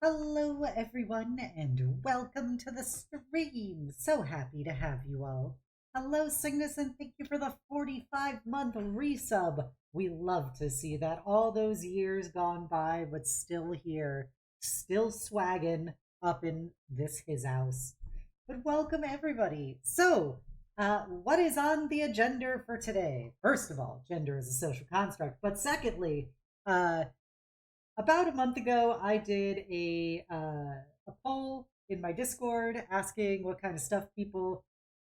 Hello, everyone, and welcome to the stream. So happy to have you all. Hello, Cygnus, and thank you for the 45-month resub. We love to see that. All those years gone by, but still here, still swagging up in his house. But welcome, everybody. What is on the agenda for today? First of all, gender is a social construct. But secondly, uh, about a month ago, I did a poll in my Discord asking what kind of stuff people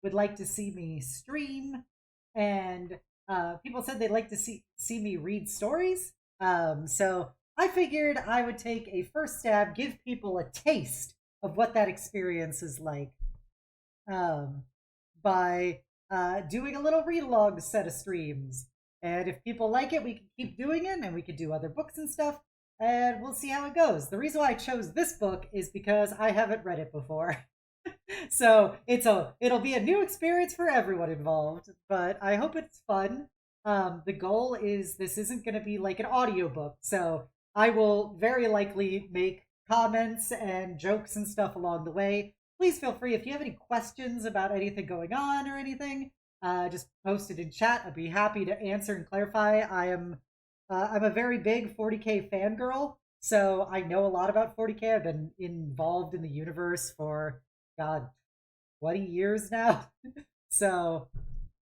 would like to see me stream, and people said they'd like to see me read stories. So I figured I would take a first stab, give people a taste of what that experience is like, um, by doing a little read along set of streams. And if people like it, we can keep doing it, and we could do other books and stuff, and we'll see how it goes. The reason why I chose this book is because I haven't read it before. So it'll be a new experience for everyone involved, but I hope it's fun. The goal is this isn't going to be like an audiobook, so I will very likely make comments and jokes and stuff along the way. Please feel free if you have any questions about anything going on or anything, just post it in chat. I'd be happy to answer and clarify. I'm a very big 40k fangirl, so I know a lot about 40k. I've been involved in the universe for, God, 20 years now. So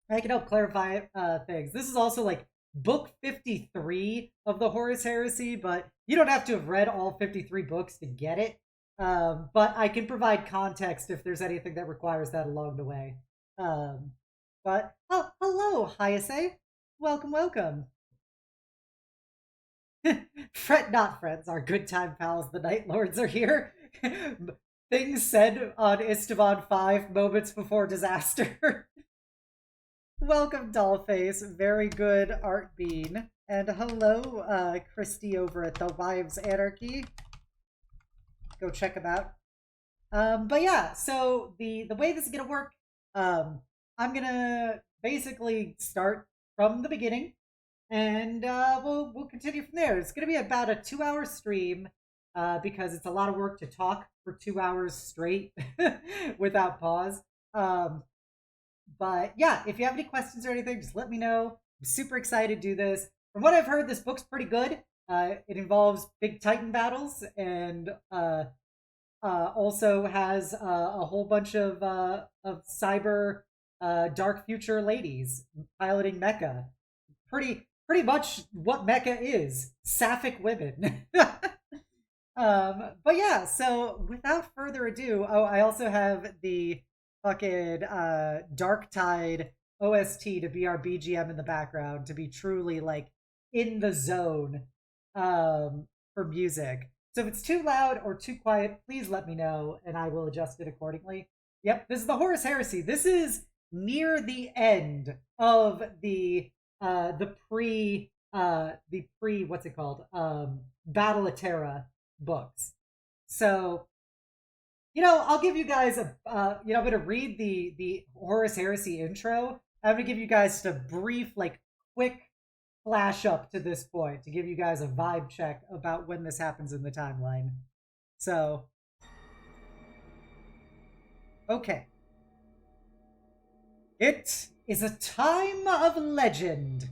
I can help clarify things. This is also like book 53 of the Horus Heresy, but you don't have to have read all 53 books to get it. But I can provide context if there's anything that requires that along the way. Oh, hello, Hyase. Welcome, welcome. Fret not, friends, our good time pals, the Night Lords are here. Things said on Istavan 5 moments before disaster. Welcome, Dollface. Very good, Art Bean. And hello, Christy over at the Wives Anarchy. Go check them out. But yeah, so the way this is gonna work, I'm gonna basically start from the beginning, and we'll continue from there. It's gonna be about a 2-hour stream, because it's a lot of work to talk for 2 hours straight without pause. But yeah, if you have any questions or anything, just let me know. I'm super excited to do this. From what I've heard, this book's pretty good. It involves big Titan battles, and also has a whole bunch of cyber dark future ladies piloting mecha. Pretty much what mecha is: sapphic women. But yeah, so without further ado, oh, I also have the fucking Dark Tide OST to be our BGM in the background, to be truly like in the zone for music. So if it's too loud or too quiet, please let me know and I will adjust it accordingly. Yep, this is the Horus Heresy. This is near the end of the pre what's it called? Battle of Terra books. So, I'll give you guys I'm gonna read the Horus Heresy intro. I'm gonna give you guys a brief, like, quick flash up to this point to give you guys a vibe check about when this happens in the timeline. So, okay. It is a time of legend.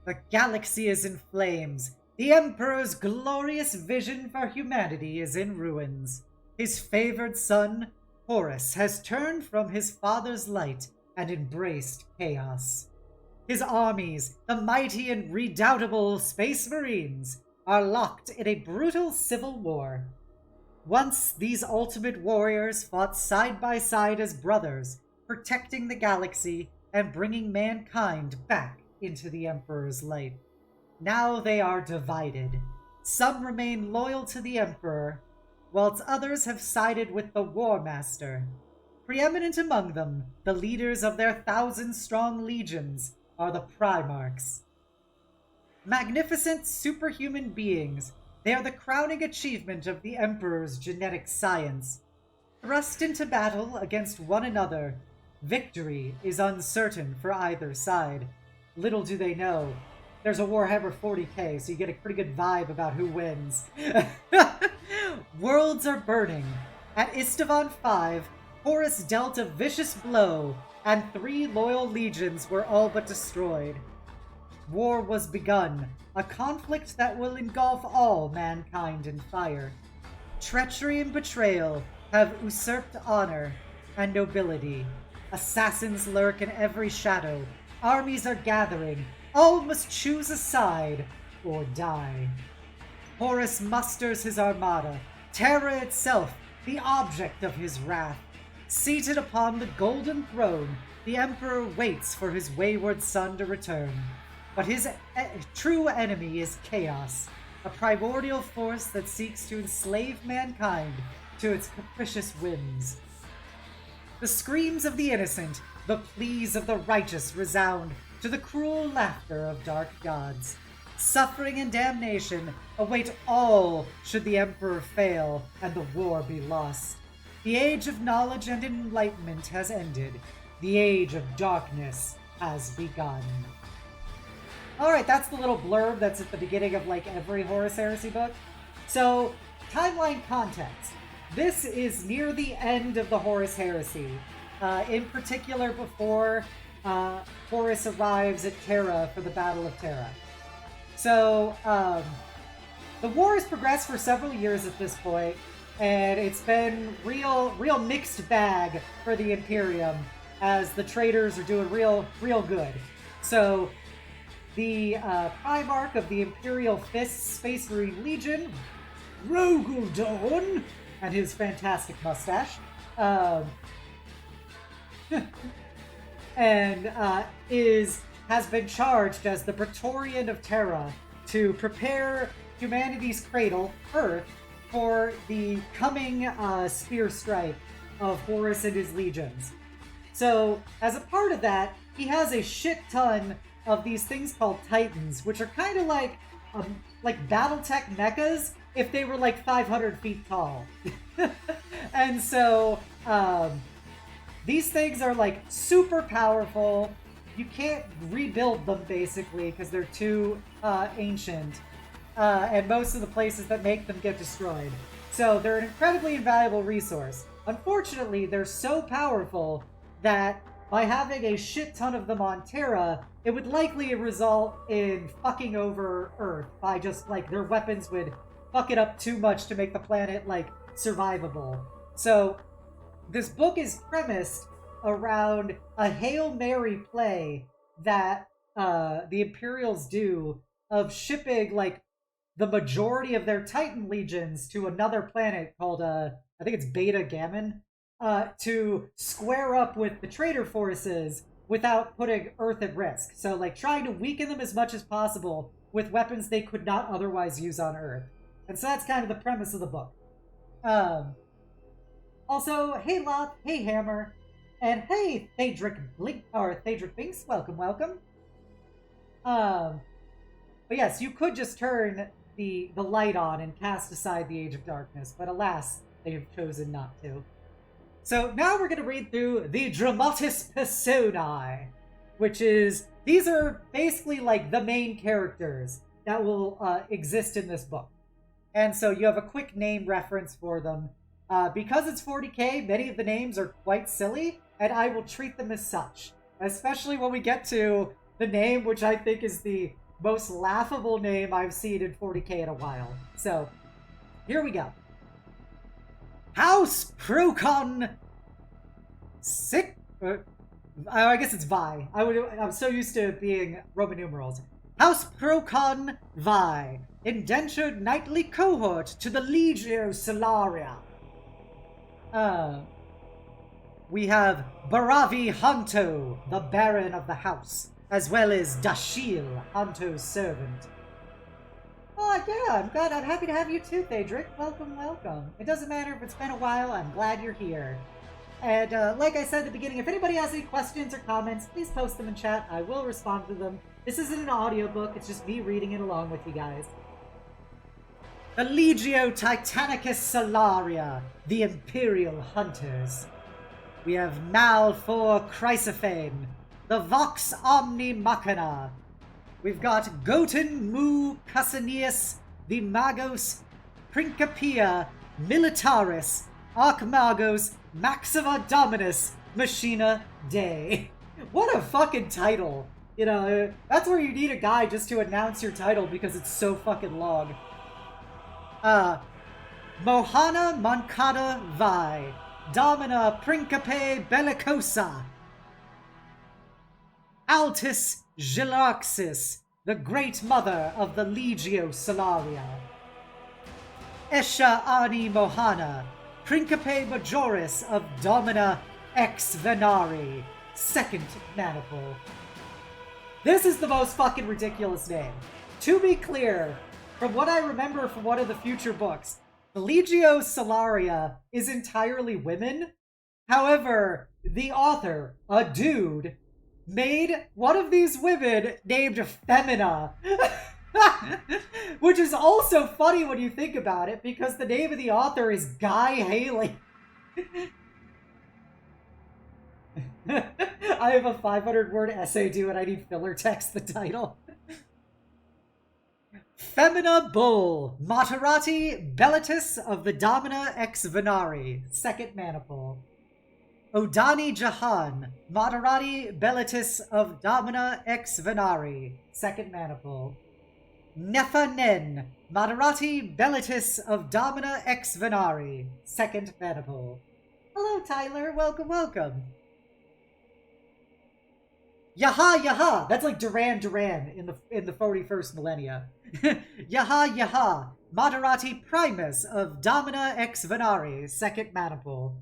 The galaxy is in flames. The Emperor's glorious vision for humanity is in ruins. His favored son, Horus, has turned from his father's light and embraced chaos. His armies, the mighty and redoubtable Space Marines, are locked in a brutal civil war. Once these ultimate warriors fought side by side as brothers, protecting the galaxy and bringing mankind back into the Emperor's light. Now they are divided. Some remain loyal to the Emperor, whilst others have sided with the War Master. Preeminent among them, the leaders of their 1,000-strong legions, are the Primarchs. Magnificent superhuman beings, they are the crowning achievement of the Emperor's genetic science. Thrust into battle against one another, victory is uncertain for either side. Little do they know, there's a Warhammer 40k, so you get a pretty good vibe about who wins. Worlds are burning. At Istvan V, Horus dealt a vicious blow, and 3 loyal legions were all but destroyed. War was begun, a conflict that will engulf all mankind in fire. Treachery and betrayal have usurped honor and nobility. Assassins lurk in every shadow. Armies are gathering. All must choose a side or die. Horus musters his armada, terror itself, the object of his wrath. Seated upon the golden throne, the Emperor waits for his wayward son to return. But his true enemy is chaos, a primordial force that seeks to enslave mankind to its capricious whims. The screams of the innocent, the pleas of the righteous resound to the cruel laughter of dark gods. Suffering and damnation await all should the Emperor fail and the war be lost. The age of knowledge and enlightenment has ended. The age of darkness has begun. Alright, that's the little blurb that's at the beginning of like every Horus Heresy book. So, timeline context. This is near the end of the Horus Heresy. In particular before Horus arrives at Terra for the Battle of Terra. So, the war has progressed for several years at this point, and it's been real mixed bag for the Imperium, as the traitors are doing real good. So, the Primarch of the Imperial Fist Space Marine Legion, Rogaldorn, and his fantastic mustache, and has been charged as the Praetorian of Terra to prepare humanity's cradle, Earth, for the coming spear strike of Horus and his legions. So, as a part of that, he has a shit ton of these things called Titans, which are kind of like BattleTech mechas if they were like 500 feet tall. And so, these things are like super powerful. You can't rebuild them basically because they're too ancient. And most of the places that make them get destroyed. So they're an incredibly invaluable resource. Unfortunately, they're so powerful that by having a shit ton of them on Terra, it would likely result in fucking over Earth by just like their weapons would fuck it up too much to make the planet like survivable. So this book is premised around a Hail Mary play that the Imperials do of shipping like the majority of their Titan legions to another planet called I think it's Beta Gammon, to square up with the traitor forces without putting Earth at risk. So like trying to weaken them as much as possible with weapons they could not otherwise use on Earth. And so that's kind of the premise of the book. Also, hey Loth, hey Hammer, and hey Thadric Binks, welcome. But yes, you could just turn the light on and cast aside the Age of Darkness, but alas, they have chosen not to. So now we're going to read through the Dramatis Personae, which is, these are basically like the main characters that will exist in this book. And so you have a quick name reference for them. Because it's 40k, many of the names are quite silly, and I will treat them as such. Especially when we get to the name, which I think is the most laughable name I've seen in 40k in a while. So, here we go. House Procon I guess it's Vi. I'm so used to it being Roman numerals. House Procon Vi, indentured knightly cohort to the Legio Solaria. We have Baravi Hanto, the Baron of the House, as well as Dashil, Hanto's servant. Oh, yeah, I'm happy to have you too, Thadric. Welcome. It doesn't matter if it's been a while, I'm glad you're here. And like I said at the beginning, if anybody has any questions or comments, please post them in chat. I will respond to them. This isn't an audiobook, it's just me reading it along with you guys. The Legio Titanicus Solaria, the Imperial Hunters. We have Malfor Chrysophane, the Vox Omni Machina. We've got Goten Mu Cassanius, the Magos Principia Militaris Archimagos Maxima Dominus Machina Dei. What a fucking title. You know, that's where you need a guy just to announce your title because it's so fucking long. Mohana Mancada Vi, Domina Principe Bellicosa, Altis Gilaxis, the Great Mother of the Legio Solaria. Esha Ani Mohana, Principe Majoris of Domina Ex Venari, Second Maniple. This is the most fucking ridiculous name. To be clear, from what I remember from one of the future books, the Legio Solaria is entirely women. However, the author, a dude, made one of these women named Femina. Which is also funny when you think about it, because the name of the author is Guy Haley. I have a 500-word essay due and I need filler text the title. Femina Bull, Materati Bellitus of the Domina Ex Venari, Second Maniple. Odani Jahan, Materati Bellitus of Domina Ex Venari, Second Maniple. Nephanen, Materati Bellitus of Domina Ex Venari, Second Maniple. Hello, Tyler. Welcome, welcome. Yaha Yaha! That's like Duran Duran in the 41st millennia. Yaha Yaha! Materati Primus of Domina Ex Venari, Second Maniple.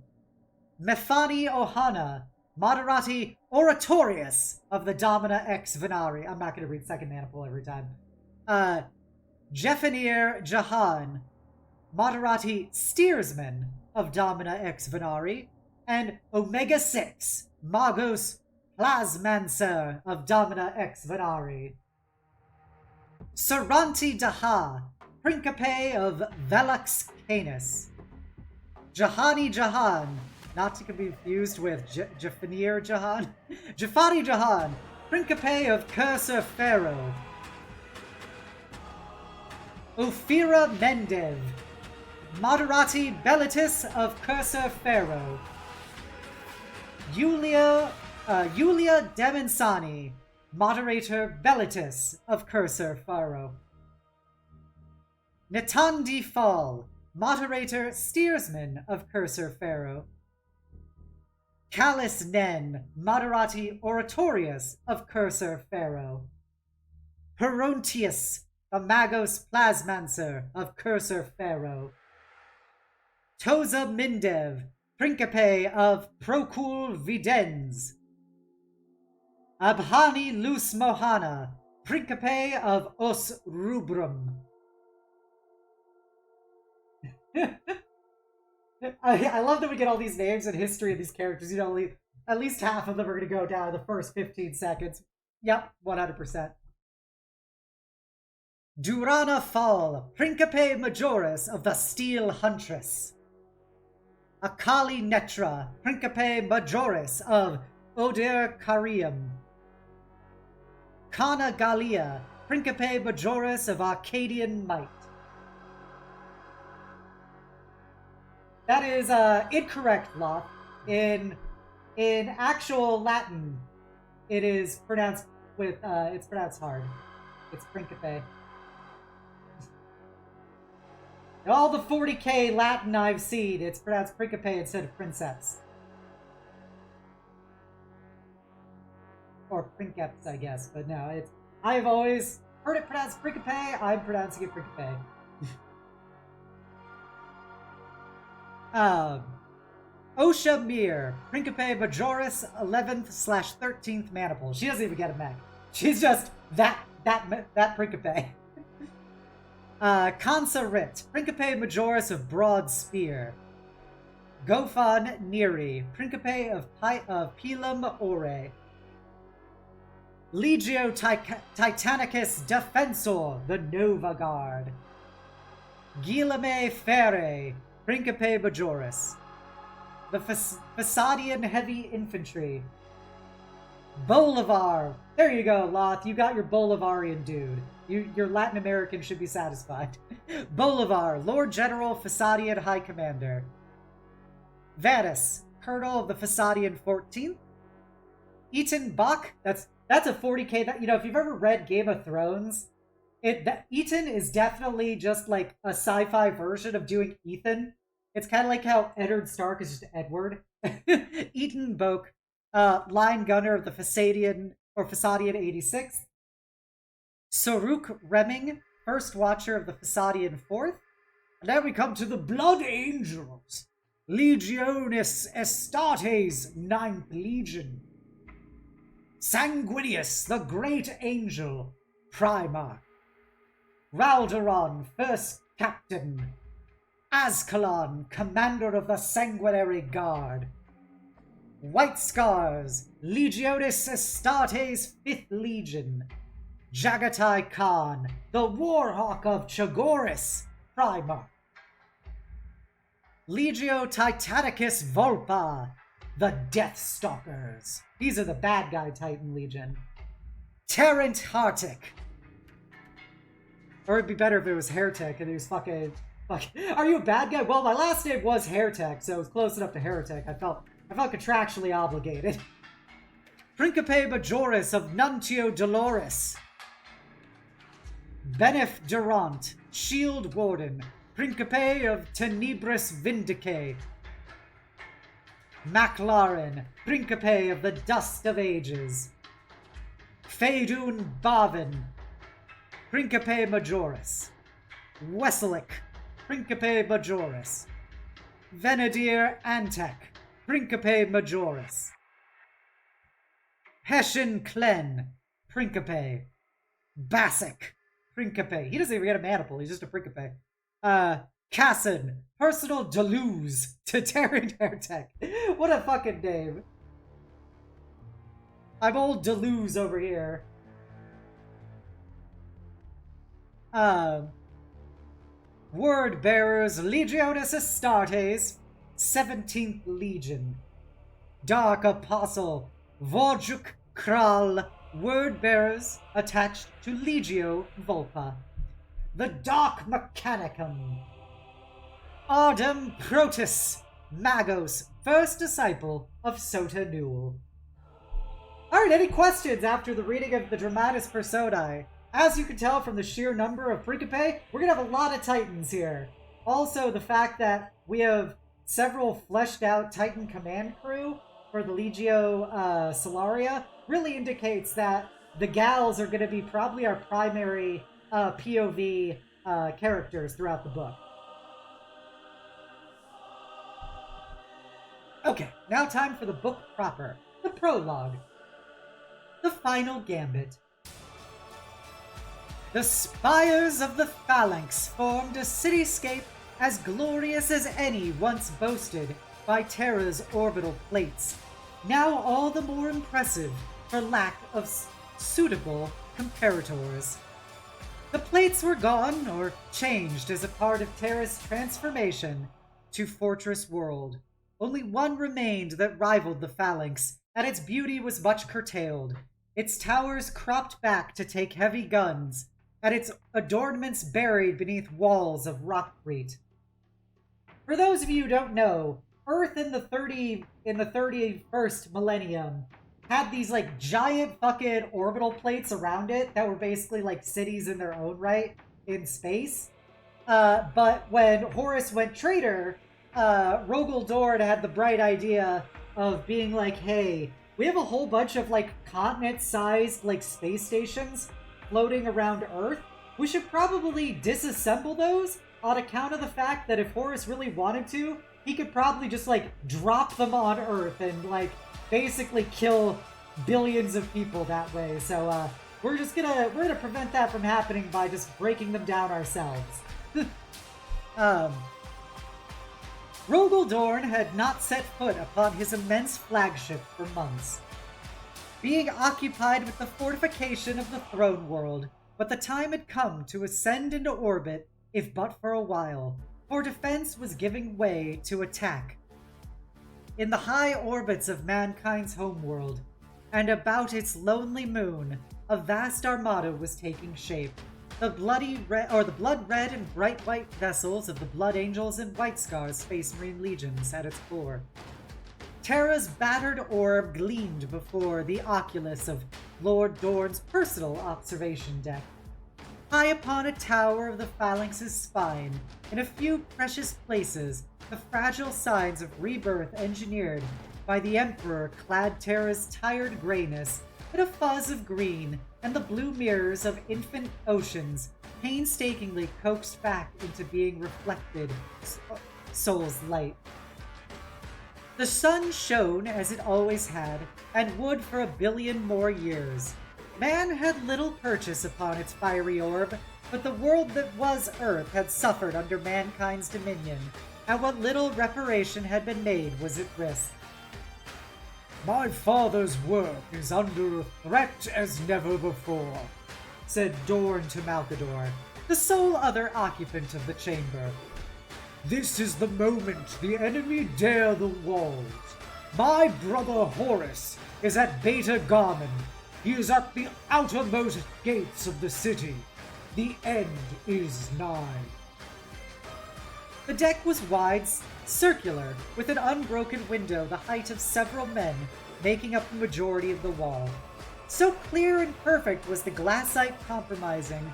Mefani Ohana, Materati Oratorius of the Domina Ex Venari. I'm not going to read Second Maniple every time. Jeffanir Jahan, Materati Steersman of Domina Ex Venari. And Omega 6, Magos Plasmancer of Domina Ex Venari. Saranti Daha, Principe of Velux Canis. Jahani Jahan, not to be confused with Jaffanir Jahan. Jafani Jahan, Principe of Cursor Pharaoh. Ophira Mendev, Materati Bellitus of Cursor Pharaoh. Yulia Demensani, Moderator Bellitus of Cursor Pharaoh. Natandi Fall, Moderator Steersman of Cursor Pharaoh. Callus Nen, Moderati Oratorius of Cursor Pharaoh. Perontius, the Magos Plasmancer of Cursor Pharaoh. Toza Mindev, Principe of Procul Videns. Abhani Lus Mohana, Principe of Os Rubrum. I love that we get all these names and history of these characters. You know, at least half of them are going to go down in the first 15 seconds. Yep, 100%. Durana Fall, Principe Majoris of the Steel Huntress. Akali Netra, Principe Majoris of Oder Carium. Kana Galia, Principe Majoris of Arcadian Might. That is incorrect, Loth. In actual Latin, it is pronounced with it's pronounced hard. It's Principe. In all the 40k Latin I've seen, it's pronounced Principe instead of Princeps. Or Princeps, I guess, but no, it's I've always heard it pronounced Principe. I'm pronouncing it Principe. Osha Mir, Principe Majoris 11th/13th Maniple. She doesn't even get a mech. She's just that Principe. Kansa Rit, Principe Majoris of Broad Spear. Gofan Neri, Principe of Pilum Ore. Legio Titanicus Defensor, the Nova Guard. Guilherme Ferre, Principe Majoris. The Fasadian Heavy Infantry. Bolivar. There you go, Loth. You got your Bolivarian dude. Your Latin American should be satisfied. Bolivar, Lord General, Fasadian High Commander. Vanus, Colonel of the Fasadian 14th. Eaton Bach, that's a 40k. That, you know, if you've ever read Game of Thrones, Eaton is definitely just like a sci-fi version of doing Ethan. It's kind of like how Eddard Stark is just Edward. Eaton Boak, line gunner of the Fasadian 86th. Soruk Remming, first watcher of the Fasadian 4th. And then we come to the Blood Angels. Legionis Astartes, 9th Legion. Sanguinius, the Great Angel, Primarch. Ralderon, First Captain. Ascalon, Commander of the Sanguinary Guard. White Scars, Legionis Astartes, 5th Legion. Jagatai Khan, the Warhawk of Chagoris, Primarch. Legio Titanicus Volpa, the Deathstalkers. These are the bad guy Titan Legion. Terrant Hartic. Or it'd be better if it was Heretic and he was fucking... Are you a bad guy? Well, my last name was Heretic, so it was close enough to Heretic. I felt contractually obligated. Principe Majoris of Nuntio Dolores. Benef Durant, Shield Warden, Principe of Tenebris Vindice. MacLaren, Principe of the Dust of Ages. Feydun Bavin, Principe Majoris. Wesselik, Principe Majoris. Venadir Antek, Principe Majoris. Hessian Klen, Principe. Bassic, Principe. He doesn't even get a maniple, he's just a Principe. Cassin, Personal Deleuze to Terran Airtech. What a fucking name. I'm old Deleuze over here. Word Bearers, Legionis Astartes, 17th Legion. Dark Apostle, Vorjuk Kral, Word Bearers attached to Legio Volpa. The Dark Mechanicum. Ardem Protus, Magos, first disciple of Sota Newell. Alright, any questions after the reading of the Dramatis Personae? As you can tell from the sheer number of Principe, we're going to have a lot of Titans here. Also, the fact that we have several fleshed out Titan command crew for the Legio Solaria really indicates that the gals are going to be probably our primary POV characters throughout the book. Okay, now time for the book proper, the prologue. The final gambit. The spires of the Phalanx formed a cityscape as glorious as any once boasted by Terra's orbital plates, now all the more impressive for lack of suitable comparators. The plates were gone or changed as a part of Terra's transformation to Fortress World. Only one remained that rivaled the Phalanx, and its beauty was much curtailed. Its towers cropped back to take heavy guns, and its adornments buried beneath walls of rockcrete. For those of you who don't know, Earth in the 31st millennium had these like giant fucking orbital plates around it that were basically like cities in their own right in space. But when Horus went traitor, Rogel Dorn had the bright idea of being like, hey, we have a whole bunch of like continent-sized like space stations floating around Earth. We should probably disassemble those on account of the fact that if Horus really wanted to, he could probably just like drop them on Earth and like basically kill billions of people that way. So we're gonna prevent that from happening by just breaking them down ourselves. Rogel Dorn had not set foot upon his immense flagship for months, being occupied with the fortification of the throne world, but the time had come to ascend into orbit, if but for a while, for defense was giving way to attack. In the high orbits of mankind's homeworld, and about its lonely moon, a vast armada was taking shape. The blood red and bright white vessels of the Blood Angels and White Scars Space Marine Legions at its core. Terra's battered orb gleamed before the oculus of Lord Dorn's personal observation deck. High upon a tower of the phalanx's spine, in a few precious places, the fragile signs of rebirth engineered by the Emperor clad Terra's tired grayness in a fuzz of green, and the blue mirrors of infant oceans painstakingly coaxed back into being reflected soul's light. The sun shone as it always had, and would for 1 billion more years. Man had little purchase upon its fiery orb, but the world that was Earth had suffered under mankind's dominion, and what little reparation had been made was at risk. "My father's work is under threat as never before," said Dorn to Malkador, the sole other occupant of the chamber. "This is the moment the enemy dare the walls. My brother Horus is at Beta Garmin. He is at the outermost gates of the city. The end is nigh." The deck was wide, circular, with an unbroken window the height of several men making up the majority of the wall. So clear and perfect was the glassite compromising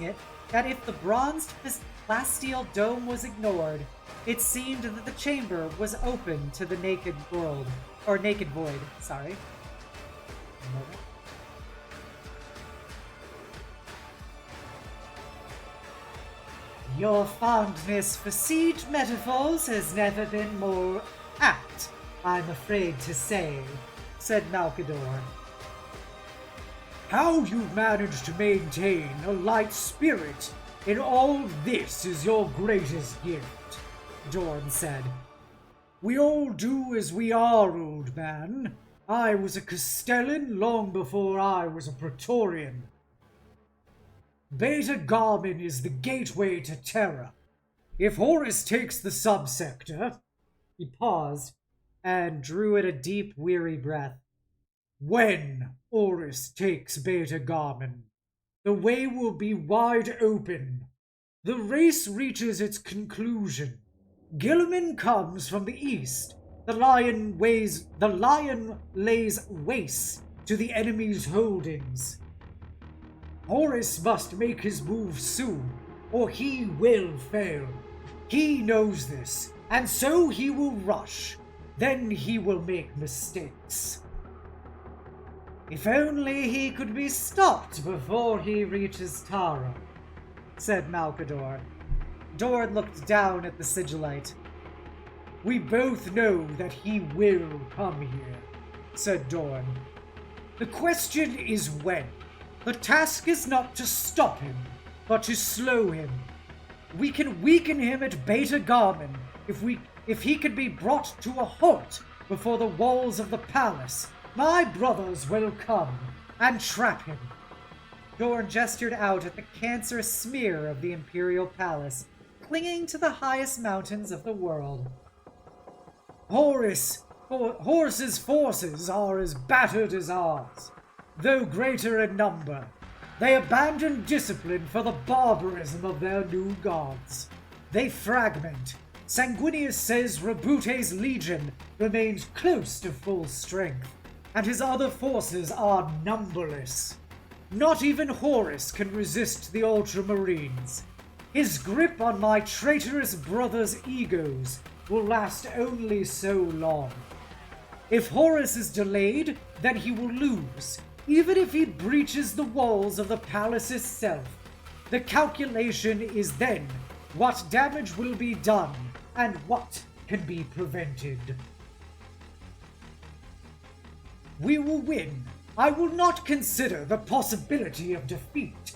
it that if the bronzed plasteel dome was ignored, it seemed that the chamber was open to the naked void. Your fondness for siege metaphors has never been more apt, I'm afraid to say, said Malkador. "How you've managed to maintain a light spirit in all this is your greatest gift," Dorn said. "We all do as we are, old man. I was a Castellan long before I was a Praetorian. Beta Garmin is the gateway to Terra. If Horus takes the subsector—" He paused and drew in a deep, weary breath. "When Horus takes Beta Garmin, the way will be wide open. The race reaches its conclusion. Gilliman comes from the east. The lion lays waste to the enemy's holdings. Horus must make his move soon, or he will fail. He knows this, and so he will rush. Then he will make mistakes." "If only he could be stopped before he reaches Tara," said Malkador. Dorn looked down at the sigillite. "We both know that he will come here," said Dorn. "The question is when. The task is not to stop him, but to slow him. We can weaken him at Beta Garmin if he can be brought to a halt before the walls of the palace. My brothers will come and trap him." Dorn gestured out at the cancerous smear of the Imperial Palace, clinging to the highest mountains of the world. Horus's forces are as battered as ours, though greater in number. They abandon discipline for the barbarism of their new gods. They fragment. Sanguinius says Rebute's legion remains close to full strength, and his other forces are numberless. Not even Horus can resist the Ultramarines. His grip on my traitorous brothers' egos will last only so long. If Horus is delayed, then he will lose, even if he breaches the walls of the palace itself. The calculation is then what damage will be done and what can be prevented. We will win. I will not consider the possibility of defeat.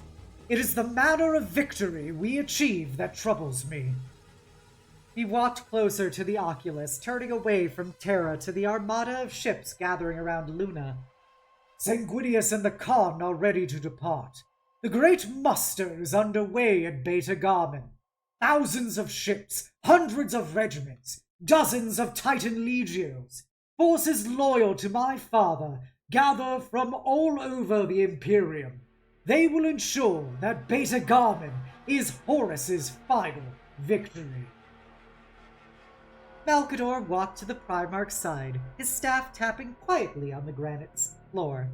It is the manner of victory we achieve that troubles me. He walked closer to the oculus, turning away from Terra to the armada of ships gathering around Luna. Sanguinius and the Khan are ready to depart. The great muster is underway at Beta Garmin. Thousands of ships, hundreds of regiments, dozens of Titan legios. Forces loyal to my father gather from all over the Imperium. They will ensure that Beta Garmin is Horus's final victory. Malkador walked to the Primarch's side, his staff tapping quietly on the granite floor.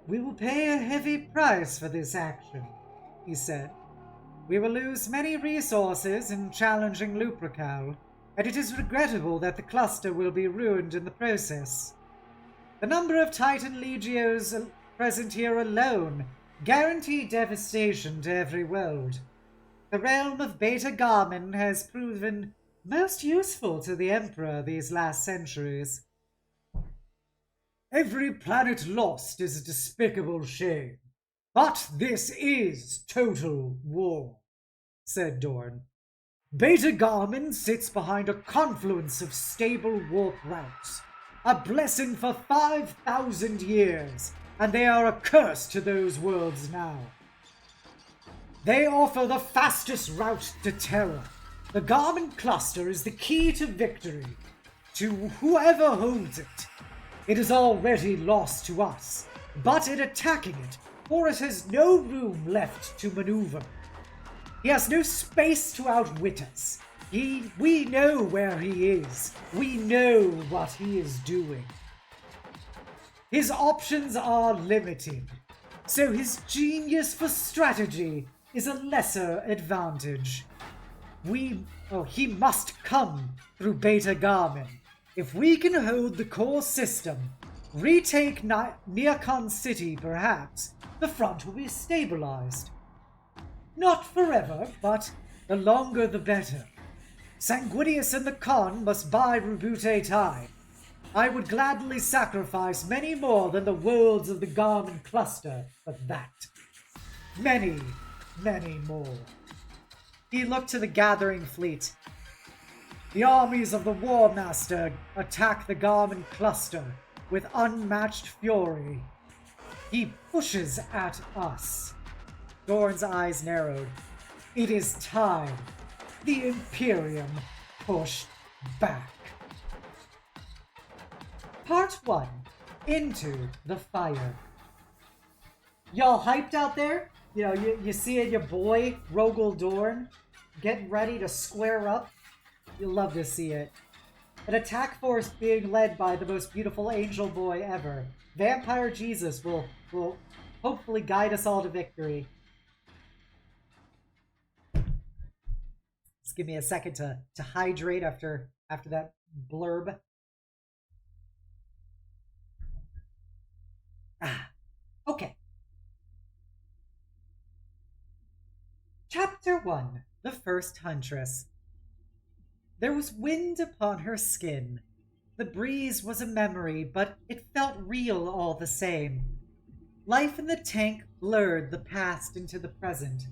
We will pay a heavy price for this action, he said. We will lose many resources in challenging Lupercal, and it is regrettable that the cluster will be ruined in the process. The number of Titan Legios present here alone guarantee devastation to every world. The realm of Beta Garmin has proven most useful to the Emperor these last centuries. Every planet lost is a despicable shame, but this is total war, said Dorn. Beta Garmin sits behind a confluence of stable warp routes, a blessing for 5,000 years, and they are a curse to those worlds now. They offer the fastest route to Terra. The Garmin cluster is the key to victory, to whoever holds it. It is already lost to us, but in attacking it, Horus has no room left to maneuver. He has no space to outwit us. We know where he is. We know what he is doing. His options are limited, so his genius for strategy is a lesser advantage. He must come through Beta Garmin. If we can hold the core system, retake Neocon City perhaps, the front will be stabilized. Not forever, but the longer the better. Sanguinius and the Khan must buy Rubute time. I would gladly sacrifice many more than the worlds of the Garmin cluster for that. Many, many more. He looked to the gathering fleet. The armies of the War Master attack the Garmin cluster with unmatched fury. He pushes at us. Dorn's eyes narrowed. It is time. The Imperium pushed back. Part 1. Into the Fire. Y'all hyped out there? You know, you seeing your boy, Rogel Dorn, getting ready to square up? You'll love to see it. An attack force being led by the most beautiful angel boy ever. Vampire Jesus will hopefully guide us all to victory. Just give me a second to hydrate after that blurb. Okay. Chapter 1. The First Huntress. There was wind upon her skin. The breeze was a memory, but it felt real all the same. Life in the tank blurred the past into the present.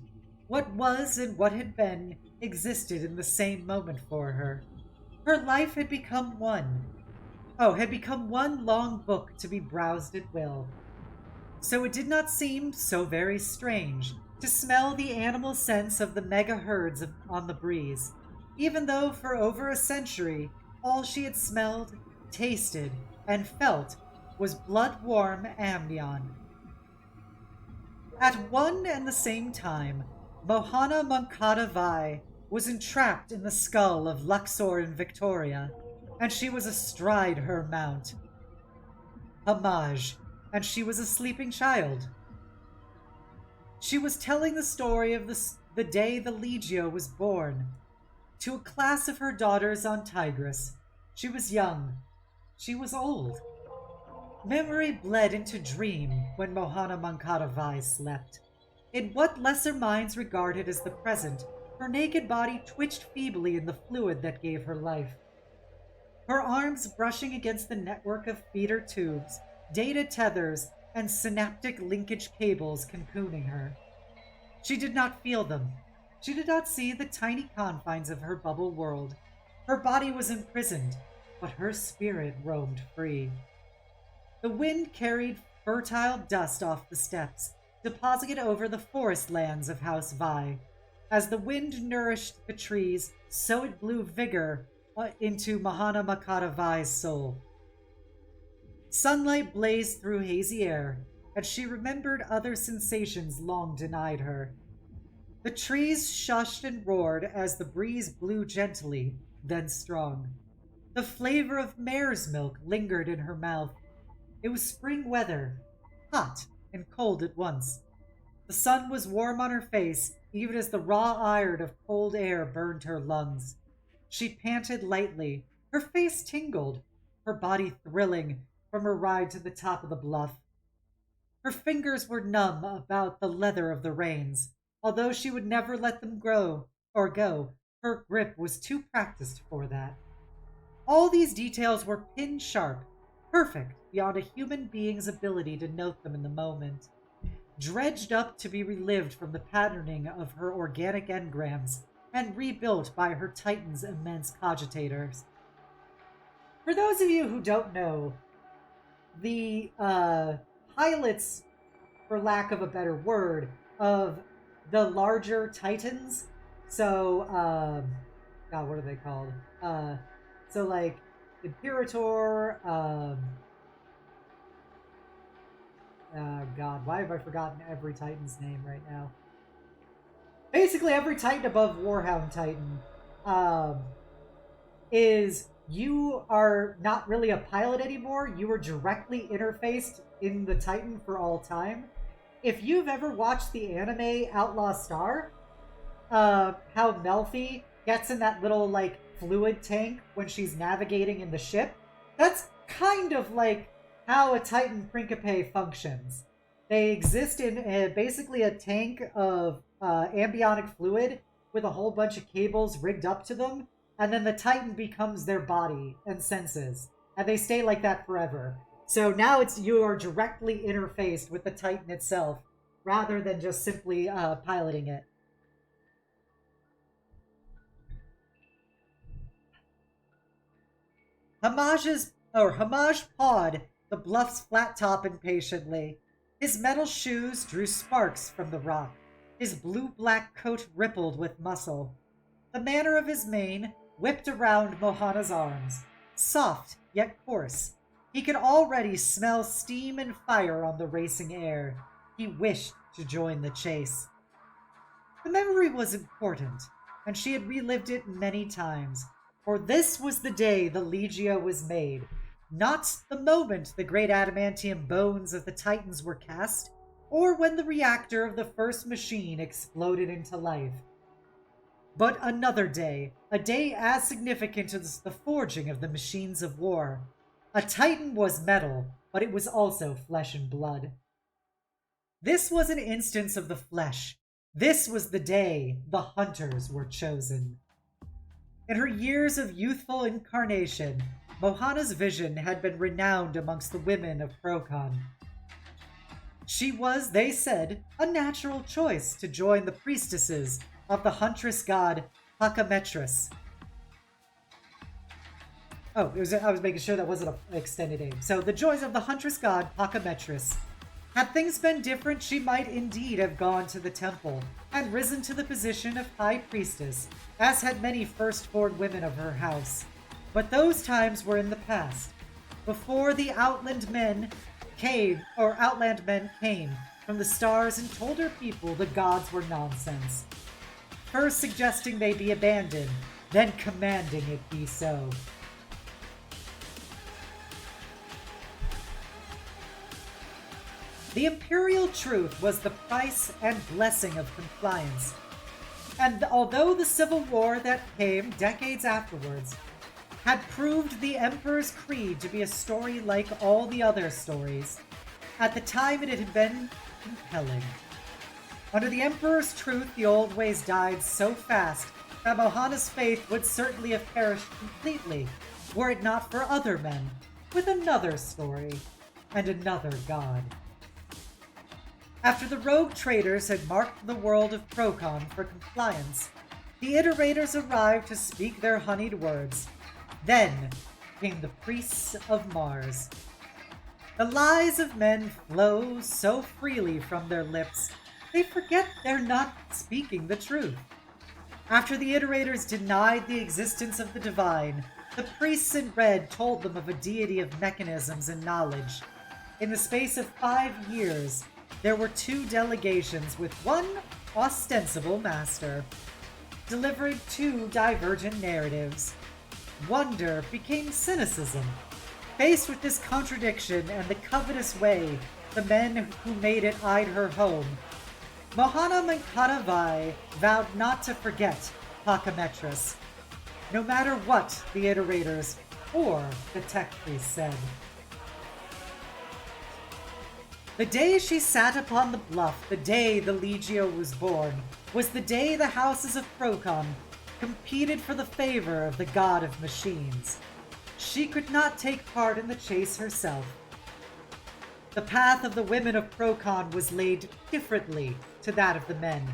What was and what had been existed in the same moment for her. Her life had become one long book to be browsed at will. So it did not seem so very strange to smell the animal scents of the mega herds on the breeze, even though for over a century all she had smelled, tasted, and felt was blood-warm amnion. At one and the same time, Mohana Moncada Vi was entrapped in the skull of Luxor and Victoria, and she was astride her mount. Hamaj, and she was a sleeping child. She was telling the story of the day the Legio was born, to a class of her daughters on Tigris. She was young. She was old. Memory bled into dream when Mohana Moncada Vi slept. In what lesser minds regarded as the present, her naked body twitched feebly in the fluid that gave her life. Her arms brushing against the network of feeder tubes, data tethers, and synaptic linkage cables cocooning her. She did not feel them. She did not see the tiny confines of her bubble world. Her body was imprisoned, but her spirit roamed free. The wind carried fertile dust off the steps, depositing it over the forest lands of House Vi. As the wind nourished the trees, so it blew vigor into Mahana Makatavai's soul. Sunlight blazed through hazy air, and she remembered other sensations long denied her. The trees shushed and roared as the breeze blew gently, then strong. The flavor of mare's milk lingered in her mouth. It was spring weather, hot and cold at once. The sun was warm on her face, even as the raw iron of cold air burned her lungs. She panted lightly, her face tingled, her body thrilling from her ride to the top of the bluff. Her fingers were numb about the leather of the reins. Although she would never let them grow or go, her grip was too practiced for that. All these details were pin sharp, perfect beyond a human being's ability to note them in the moment, dredged up to be relived from the patterning of her organic engrams and rebuilt by her Titan's immense cogitators. For those of you who don't know, the pilots, for lack of a better word, of the larger Titans, so, God, what are they called? So, like, Imperator, God, why have I forgotten every Titan's name right now? Basically, every Titan above Warhound Titan, is you are not really a pilot anymore. You are directly interfaced in the Titan for all time. If you've ever watched the anime Outlaw Star, how Melfi gets in that little, like, fluid tank when she's navigating in the ship, that's kind of like how a Titan Principe functions. They exist in basically a tank of ambionic fluid with a whole bunch of cables rigged up to them, and then the Titan becomes their body and senses, and they stay like that forever. So now you are directly interfaced with the Titan itself, rather than just simply piloting it. Hamaj pawed the bluff's flat top impatiently. His metal shoes drew sparks from the rock. His blue-black coat rippled with muscle. The manner of his mane whipped around Mohana's arms, soft yet coarse. He could already smell steam and fire on the racing air. He wished to join the chase. The memory was important, and she had relived it many times, for this was the day the Legia was made, not the moment the great adamantium bones of the Titans were cast, or when the reactor of the first machine exploded into life. But another day, a day as significant as the forging of the machines of war. A Titan was metal, but it was also flesh and blood. This was an instance of the flesh. This was the day the hunters were chosen. In her years of youthful incarnation, Mohana's vision had been renowned amongst the women of Procon. She was, they said, a natural choice to join the priestesses of the huntress god Pakametris. Oh, I was making sure that wasn't an extended name. So, the joys of the huntress god Pakametris. Had things been different, she might indeed have gone to the temple and risen to the position of high priestess, as had many firstborn women of her house. But those times were in the past, before the Outland men came from the stars and told her people the gods were nonsense. First suggesting they be abandoned, then commanding it be so. The imperial truth was the price and blessing of compliance. And although the civil war that came decades afterwards had proved the Emperor's Creed to be a story like all the other stories, at the time it had been compelling. Under the Emperor's truth, the old ways died so fast that Mohana's faith would certainly have perished completely were it not for other men with another story and another god. After the rogue traders had marked the world of Procon for compliance, the iterators arrived to speak their honeyed words. Then came the priests of Mars. The lies of men flow so freely from their lips, they forget they're not speaking the truth. After the iterators denied the existence of the divine, the priests in red told them of a deity of mechanisms and knowledge. In the space of 5 years, there were 2 delegations with one ostensible master, delivering 2 divergent narratives. Wonder became cynicism. Faced with this contradiction and the covetous way the men who made it eyed her home, Mohana Mankatavai vowed not to forget Pakametris, no matter what the iterators or the tech priest said. The day she sat upon the bluff, the day the Legio was born, was the day the houses of Procon competed for the favor of the god of machines. She could not take part in the chase herself. The path of the women of Procon was laid differently to that of the men.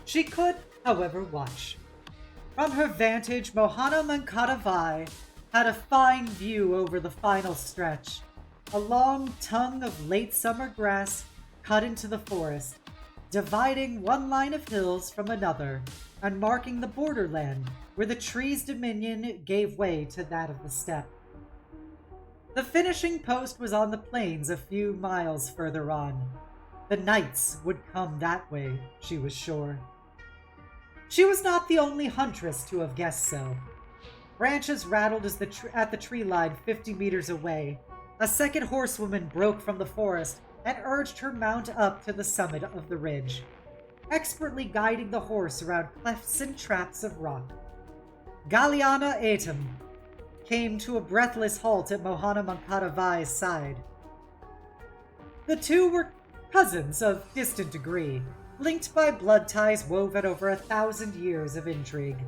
She could, however, watch. From her vantage, Mohana Mankatavai had a fine view over the final stretch. A long tongue of late summer grass cut into the forest, dividing one line of hills from another and marking the borderland where the tree's dominion gave way to that of the steppe. The finishing post was on the plains a few miles further on. The knights would come that way, she was sure. She was not the only huntress to have guessed so. Branches rattled at the tree line 50 meters away. A second horsewoman broke from the forest and urged her mount up to the summit of the ridge, expertly guiding the horse around clefts and traps of rock. Galliana Atum came to a breathless halt at Mohana Mankatavai's side. The 2 were cousins of distant degree, linked by blood ties woven over 1,000 years of intrigue.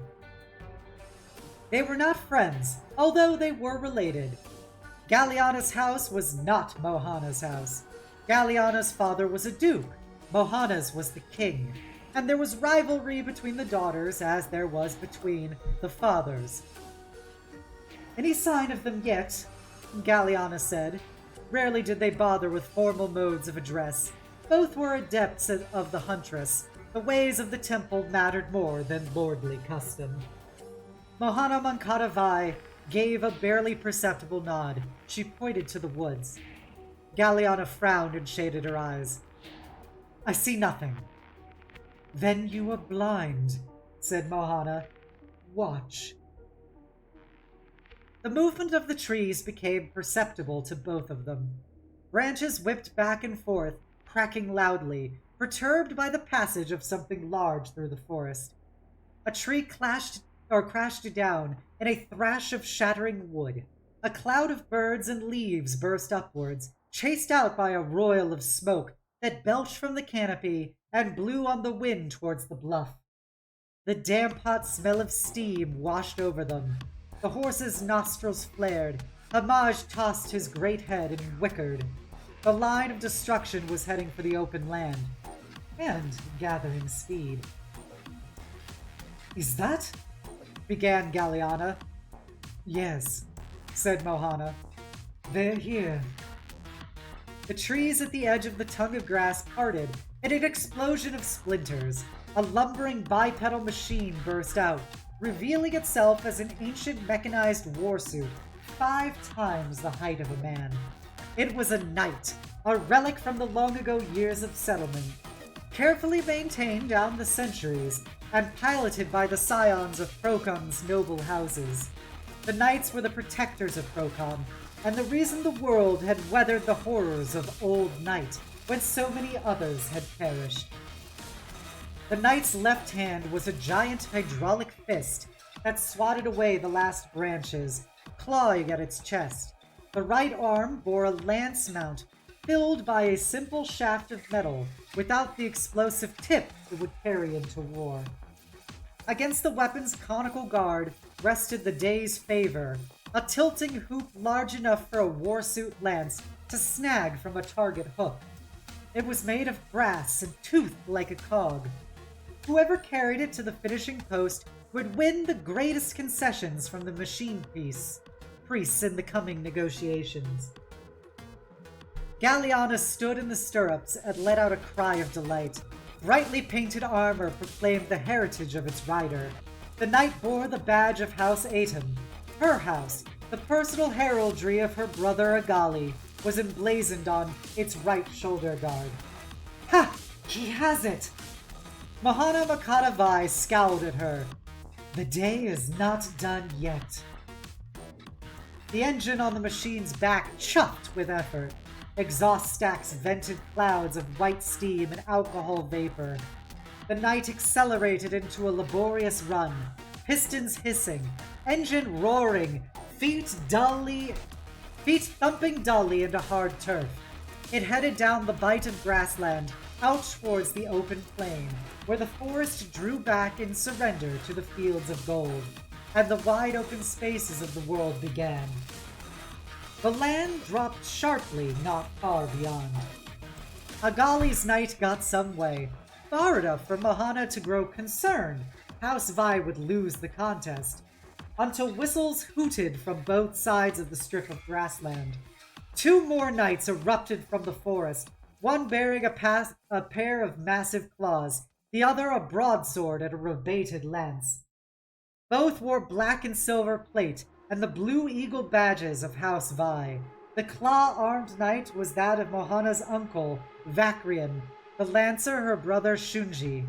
They were not friends, although they were related. Galliana's house was not Mohana's house. Galliana's father was a duke, Mohana's was the king, and there was rivalry between the daughters as there was between the fathers. "Any sign of them yet?" Galliana said. Rarely did they bother with formal modes of address. Both were adepts of the huntress. The ways of the temple mattered more than lordly custom. Mohana Mankatavai gave a barely perceptible nod. She pointed to the woods. Galliana frowned and shaded her eyes. "I see nothing." "Then you are blind," said Mohana. "Watch." The movement of the trees became perceptible to both of them. Branches whipped back and forth, cracking loudly, perturbed by the passage of something large through the forest. A tree crashed down in a thrash of shattering wood. A cloud of birds and leaves burst upwards, chased out by a roil of smoke that belched from the canopy and blew on the wind towards the bluff. The damp hot smell of steam washed over them. The horse's nostrils flared. Hamaj tossed his great head and whickered. The line of destruction was heading for the open land, and gathering speed. "Is that?" began Galliana. "Yes," said Mohana. "They're here." The trees at the edge of the tongue of grass parted, and an explosion of splinters. A lumbering bipedal machine burst out, revealing itself as an ancient mechanized warsuit, 5 times the height of a man. It was a knight, a relic from the long-ago years of settlement, carefully maintained down the centuries and piloted by the scions of Procon's noble houses. The knights were the protectors of Procon, and the reason the world had weathered the horrors of Old Night when so many others had perished. The knight's left hand was a giant hydraulic fist that swatted away the last branches, clawing at its chest. The right arm bore a lance mount filled by a simple shaft of metal without the explosive tip it would carry into war. Against the weapon's conical guard rested the day's favor, a tilting hoop large enough for a warsuit lance to snag from a target hook. It was made of brass and toothed like a cog. Whoever carried it to the finishing post would win the greatest concessions from the machine priests in the coming negotiations. Galliana stood in the stirrups and let out a cry of delight. brightly painted armor proclaimed the heritage of its rider. The knight bore the badge of House Atum. Her house, the personal heraldry of her brother Agali, was emblazoned on its right shoulder guard. Ha! He has it! Mahana Makatavai scowled at her. The day is not done yet. The engine on the machine's back chuffed with effort. Exhaust stacks vented clouds of white steam and alcohol vapor. The knight accelerated into a laborious run, pistons hissing, engine roaring, feet thumping dully into hard turf. It headed down the bight of grassland, out towards the open plain, where the forest drew back in surrender to the fields of gold, and the wide open spaces of the world began. The land dropped sharply not far beyond. Agali's knight got some way, far enough for Mahana to grow concerned House Vi would lose the contest, until whistles hooted from both sides of the strip of grassland. Two more knights erupted from the forest, one bearing a pair of massive claws, the other a broadsword and a rebated lance. Both wore black and silver plate and the blue eagle badges of House Vi. The claw-armed knight was that of Mohana's uncle, Vakrian, the lancer her brother Shunji.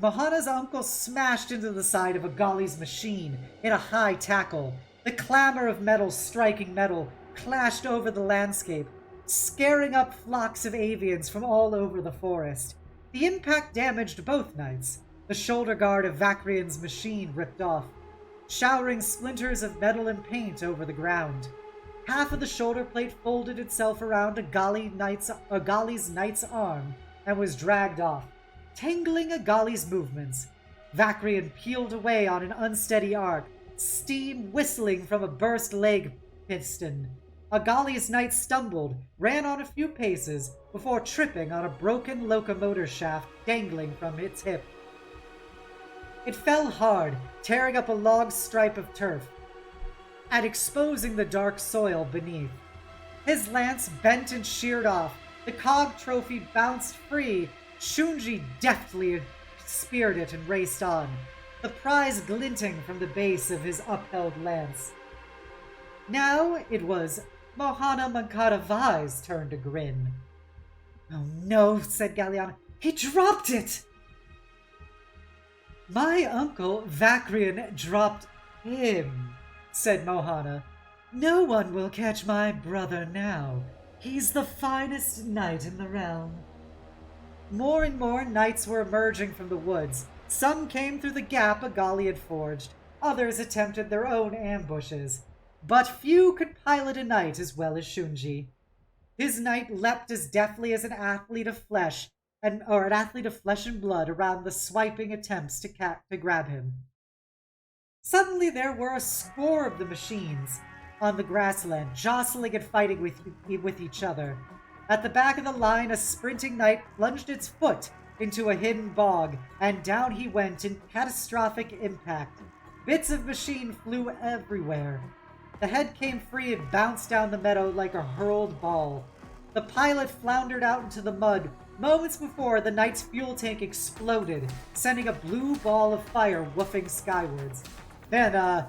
Mohana's uncle smashed into the side of Agali's machine in a high tackle. The clamor of metal striking metal clashed over the landscape, scaring up flocks of avians from all over the forest. The impact damaged both knights. The shoulder guard of Vakrian's machine ripped off, showering splinters of metal and paint over the ground. Half of the shoulder plate folded itself around Agali's knight's arm and was dragged off, tangling Agali's movements. Vakrian peeled away on an unsteady arc, steam whistling from a burst leg piston. Agali's knight stumbled, ran on a few paces, before tripping on a broken locomotor shaft dangling from its hip. It fell hard, tearing up a log stripe of turf, and exposing the dark soil beneath. His lance bent and sheared off. The cog trophy bounced free. Shunji deftly speared it and raced on, the prize glinting from the base of his upheld lance. Now it was Mohana Makatavai's turn to grin. "Oh no," said Galliana. "He dropped it!" "My uncle Vakrian dropped him," said Mohana. "No one will catch my brother now. He's the finest knight in the realm." More and more knights were emerging from the woods. Some came through the gap Agali had forged. Others attempted their own ambushes. But few could pilot a knight as well as Shunji. His knight leapt as deftly as an athlete of flesh and blood around the swiping attempts to grab him. Suddenly there were a score of the machines on the grassland, jostling and fighting with each other. At the back of the line, a sprinting knight plunged its foot into a hidden bog, and down he went in catastrophic impact. Bits of machine flew everywhere. The head came free and bounced down the meadow like a hurled ball. The pilot floundered out into the mud. Moments before, the knight's fuel tank exploded, sending a blue ball of fire woofing skywards. Man,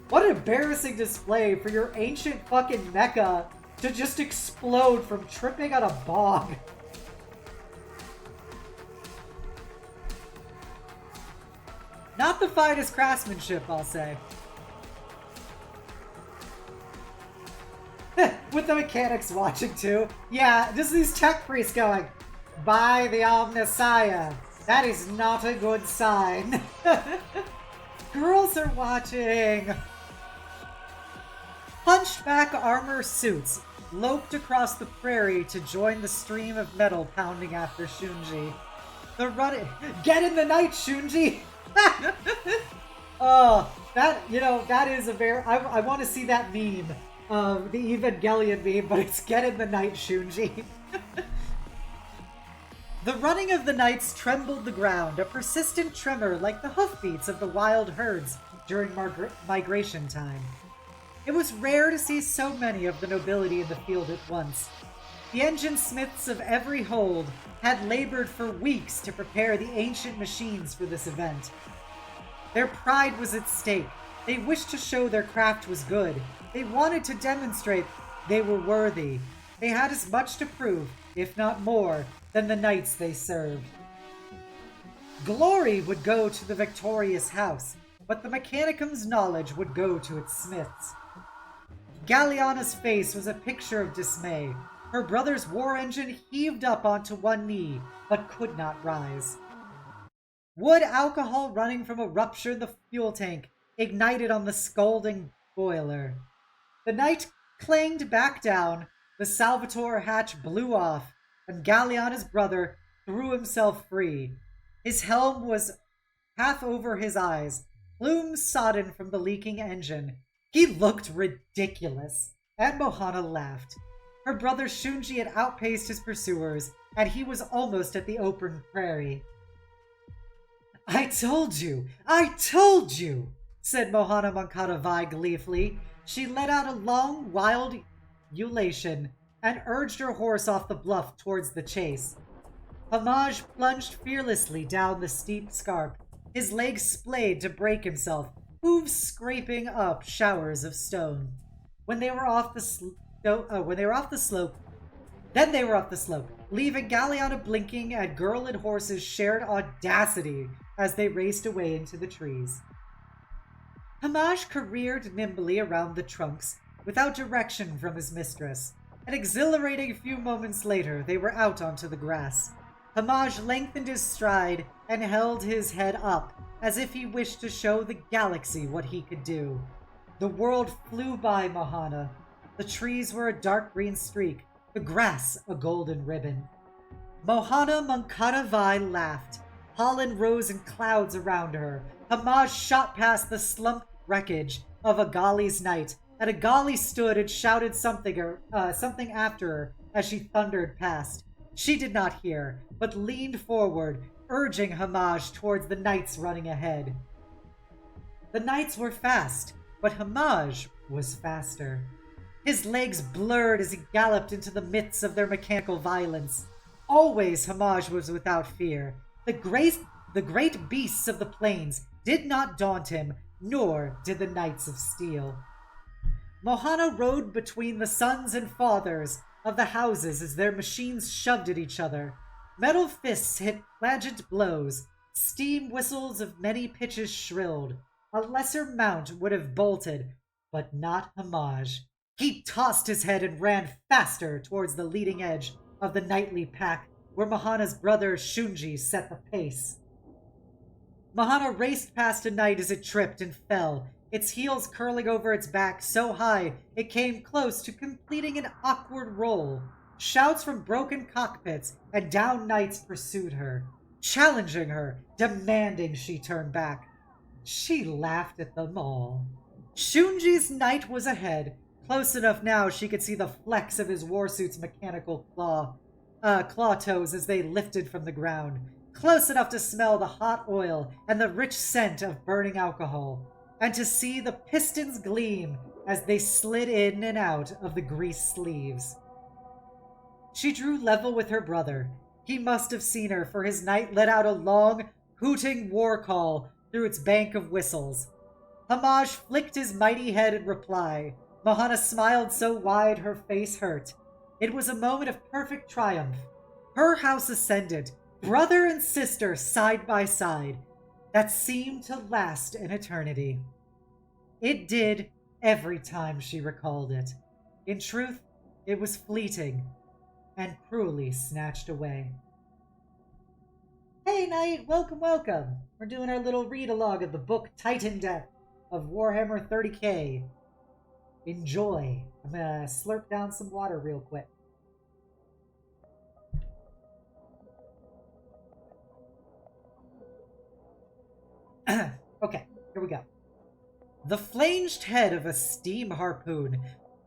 what an embarrassing display for your ancient fucking mecha to just explode from tripping on a bog. Not the finest craftsmanship, I'll say. With the mechanics watching too. Yeah, just these tech priests going, "By the Omnissiah, that is not a good sign." Girls are watching. Hunchback armor suits loped across the prairie to join the stream of metal pounding after Shunji. Get in the night, Shunji! Oh, that is a very... I want to see that meme. The Evangelion meme, but it's get in the night, Shunji. The running of the knights trembled the ground, a persistent tremor like the hoofbeats of the wild herds during migration time. It was rare to see so many of the nobility in the field at once. The engine smiths of every hold had labored for weeks to prepare the ancient machines for this event. Their pride was at stake. They wished to show their craft was good. They wanted to demonstrate they were worthy. They had as much to prove, if not more, than the knights they served. Glory would go to the victorious house, but the Mechanicum's knowledge would go to its smiths. Galliana's face was a picture of dismay. Her brother's war engine heaved up onto one knee, but could not rise. Wood alcohol running from a rupture in the fuel tank ignited on the scalding boiler. The knight clanged back down, the Salvatore hatch blew off, and Galliana's brother threw himself free. His helm was half over his eyes, plumes sodden from the leaking engine. He looked ridiculous, and Mohana laughed. Her brother Shunji had outpaced his pursuers, and he was almost at the open prairie. I told you, said Mohana Mankadavai gleefully. She let out a long, wild ululation and urged her horse off the bluff towards the chase. Hamaj plunged fearlessly down the steep scarp, his legs splayed to break himself, hooves scraping up showers of stone. When they were off the slope, leaving Galliana blinking at girl and horse's shared audacity as they raced away into the trees. Hamaj careered nimbly around the trunks, without direction from his mistress. An exhilarating few moments later, they were out onto the grass. Hamaj lengthened his stride and held his head up, as if he wished to show the galaxy what he could do. The world flew by Mohana. The trees were a dark green streak, the grass a golden ribbon. Mohana Mankadavai laughed. Pollen rose in clouds around her. Hamaj shot past the slumped wreckage of Agali's knight, and Agali stood and shouted something after her as she thundered past. She did not hear, but leaned forward, urging Hamaj towards the knights running ahead. The knights were fast, but Hamaj was faster. His legs blurred as he galloped into the midst of their mechanical violence. Always Hamaj was without fear. The great beasts of the plains did not daunt him, nor did the knights of steel. Mohana rode between the sons and fathers of the houses as their machines shoved at each other. Metal fists hit plangent blows. Steam whistles of many pitches shrilled. A lesser mount would have bolted, but not Hamaj. He tossed his head and ran faster towards the leading edge of the knightly pack, where Mohana's brother Shunji set the pace. Mohana raced past a knight as it tripped and fell, its heels curling over its back so high it came close to completing an awkward roll. Shouts from broken cockpits and down knights pursued her, challenging her, demanding she turn back. She laughed at them all. Shunji's knight was ahead, close enough now she could see the flecks of his warsuit's mechanical claw toes as they lifted from the ground, close enough to smell the hot oil and the rich scent of burning alcohol, and to see the pistons gleam as they slid in and out of the greased sleeves. She drew level with her brother. He must have seen her, for his knight let out a long, hooting war call through its bank of whistles. Hamaj flicked his mighty head in reply. Mohana smiled so wide her face hurt. It was a moment of perfect triumph. Her house ascended, brother and sister side by side, that seemed to last an eternity. It did every time she recalled it. In truth, it was fleeting and cruelly snatched away. Hey, Knight! Welcome, welcome! We're doing our little read-along of the book Titandeath of Warhammer 30k. Enjoy. I'm gonna slurp down some water real quick. Okay, here we go. The flanged head of a steam harpoon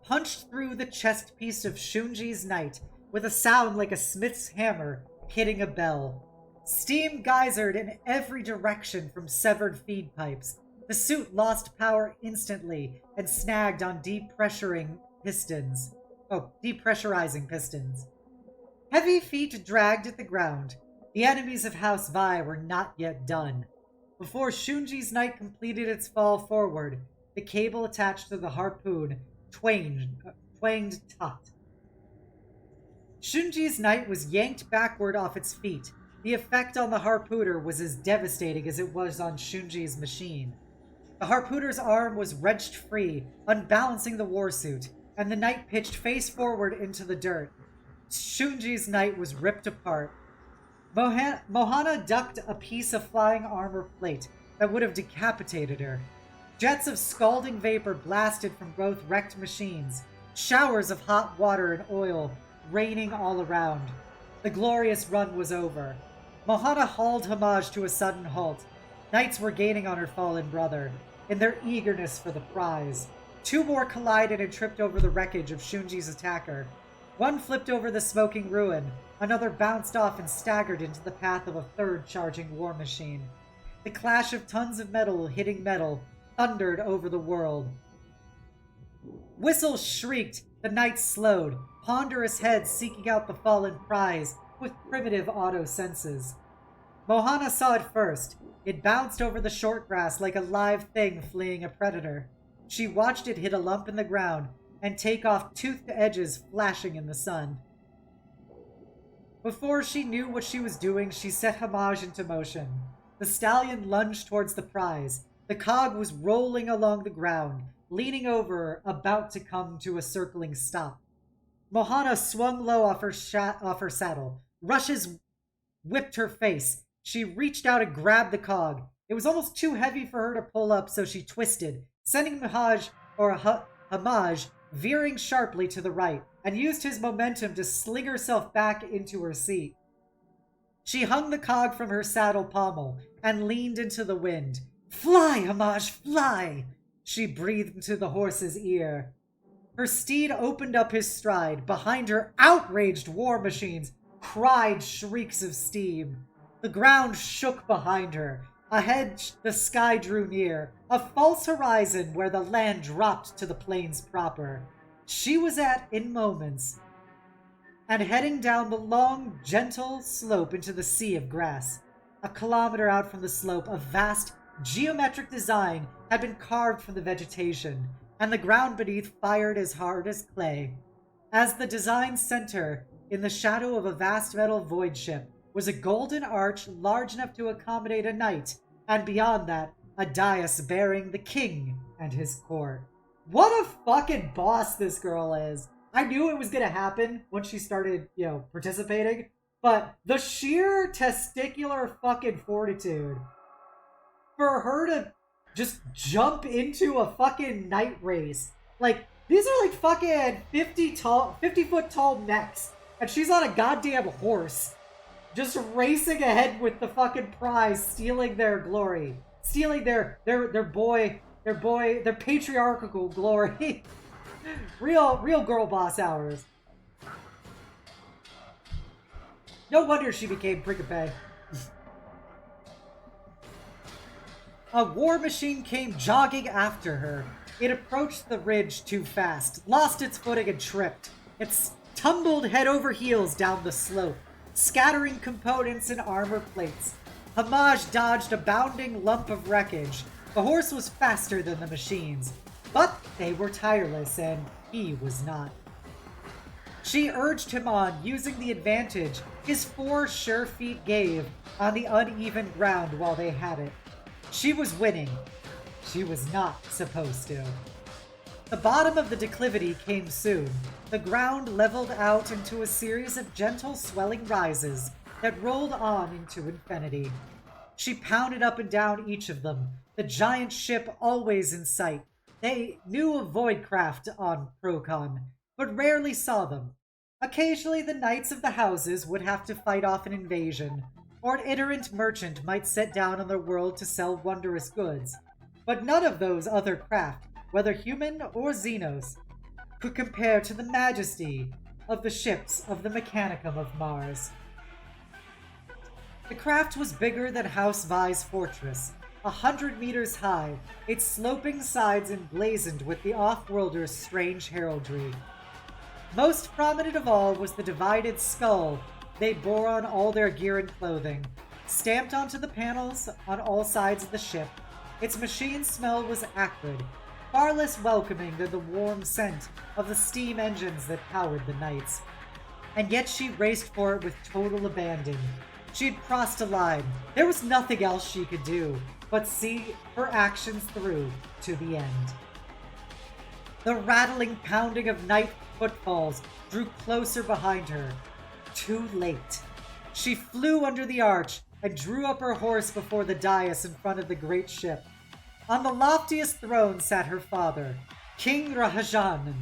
punched through the chest piece of Shunji's knight with a sound like a smith's hammer hitting a bell. Steam geysered in every direction from severed feed pipes. The suit lost power instantly and snagged on deep pressuring pistons. depressurizing pistons. Heavy feet dragged at the ground. The enemies of House Vi were not yet done. Before Shunji's knight completed its fall forward, the cable attached to the harpoon twanged taut. Shunji's knight was yanked backward off its feet. The effect on the harpooner was as devastating as it was on Shunji's machine. The harpooner's arm was wrenched free, unbalancing the warsuit, and the knight pitched face forward into the dirt. Shunji's knight was ripped apart. Mohana ducked a piece of flying armor plate that would have decapitated her. Jets of scalding vapor blasted from both wrecked machines, showers of hot water and oil raining all around. The glorious run was over. Mohana hauled Homage to a sudden halt. Knights were gaining on her fallen brother, in their eagerness for the prize. Two more collided and tripped over the wreckage of Shunji's attacker. One flipped over the smoking ruin, another bounced off and staggered into the path of a third charging war machine. The clash of tons of metal hitting metal thundered over the world. Whistles shrieked, the knights slowed, ponderous heads seeking out the fallen prize with primitive auto senses. Mohana saw it first. It bounced over the short grass like a live thing fleeing a predator. She watched it hit a lump in the ground and take off toothed edges flashing in the sun. Before she knew what she was doing, she set Homage into motion. The stallion lunged towards the prize. The cog was rolling along the ground, leaning over, about to come to a circling stop. Mohana swung low off her saddle. Rushes whipped her face. She reached out and grabbed the cog. It was almost too heavy for her to pull up, so she twisted, sending Homage veering sharply to the right, and used his momentum to sling herself back into her seat. She hung the cog from her saddle pommel and leaned into the wind. "Fly, Homage, fly!" she breathed into the horse's ear. Her steed opened up his stride. Behind her, outraged war machines cried shrieks of steam. The ground shook behind her. Ahead, the sky drew near, a false horizon where the land dropped to the plains proper. She was at in moments, and heading down the long, gentle slope into the sea of grass. A kilometer out from the slope, a vast, geometric design had been carved from the vegetation, and the ground beneath fired as hard as clay. As the design's center, in the shadow of a vast metal void ship, was a golden arch large enough to accommodate a knight, and beyond that, a dais bearing the king and his court. What a fucking boss this girl is. I knew it was gonna happen once she started, participating, but the sheer testicular fucking fortitude for her to just jump into a fucking knight race. Like, these are like fucking 50-foot tall mechs, and she's on a goddamn horse. Just racing ahead with the fucking prize, stealing their glory. Stealing their patriarchal glory. real girl boss hours. No wonder she became Principe. A war machine came jogging after her. It approached the ridge too fast, lost its footing and tripped. It tumbled head over heels down the slope, scattering components and armor plates. Homage dodged a bounding lump of wreckage. The horse was faster than the machines, but they were tireless, and he was not. She urged him on, using the advantage his 4 sure feet gave on the uneven ground while they had it. She was winning. She was not supposed to. The bottom of the declivity came soon. The ground leveled out into a series of gentle swelling rises that rolled on into infinity. She pounded up and down each of them, the giant ship always in sight. They knew of Voidcraft on Procon, but rarely saw them. Occasionally the knights of the houses would have to fight off an invasion, or an iterant merchant might set down on their world to sell wondrous goods. But none of those other craft, whether human or Xenos, could compare to the majesty of the ships of the Mechanicum of Mars. The craft was bigger than House Vi's fortress, 100 meters high, its sloping sides emblazoned with the off-worlder's strange heraldry. Most prominent of all was the divided skull they bore on all their gear and clothing, stamped onto the panels on all sides of the ship. Its machine smell was acrid, far less welcoming than the warm scent of the steam engines that powered the knights. And yet she raced for it with total abandon. She had crossed a line. There was nothing else she could do but see her actions through to the end. The rattling pounding of knight footfalls drew closer behind her. Too late. She flew under the arch and drew up her horse before the dais in front of the great ship. On the loftiest throne sat her father, King Rahajanan.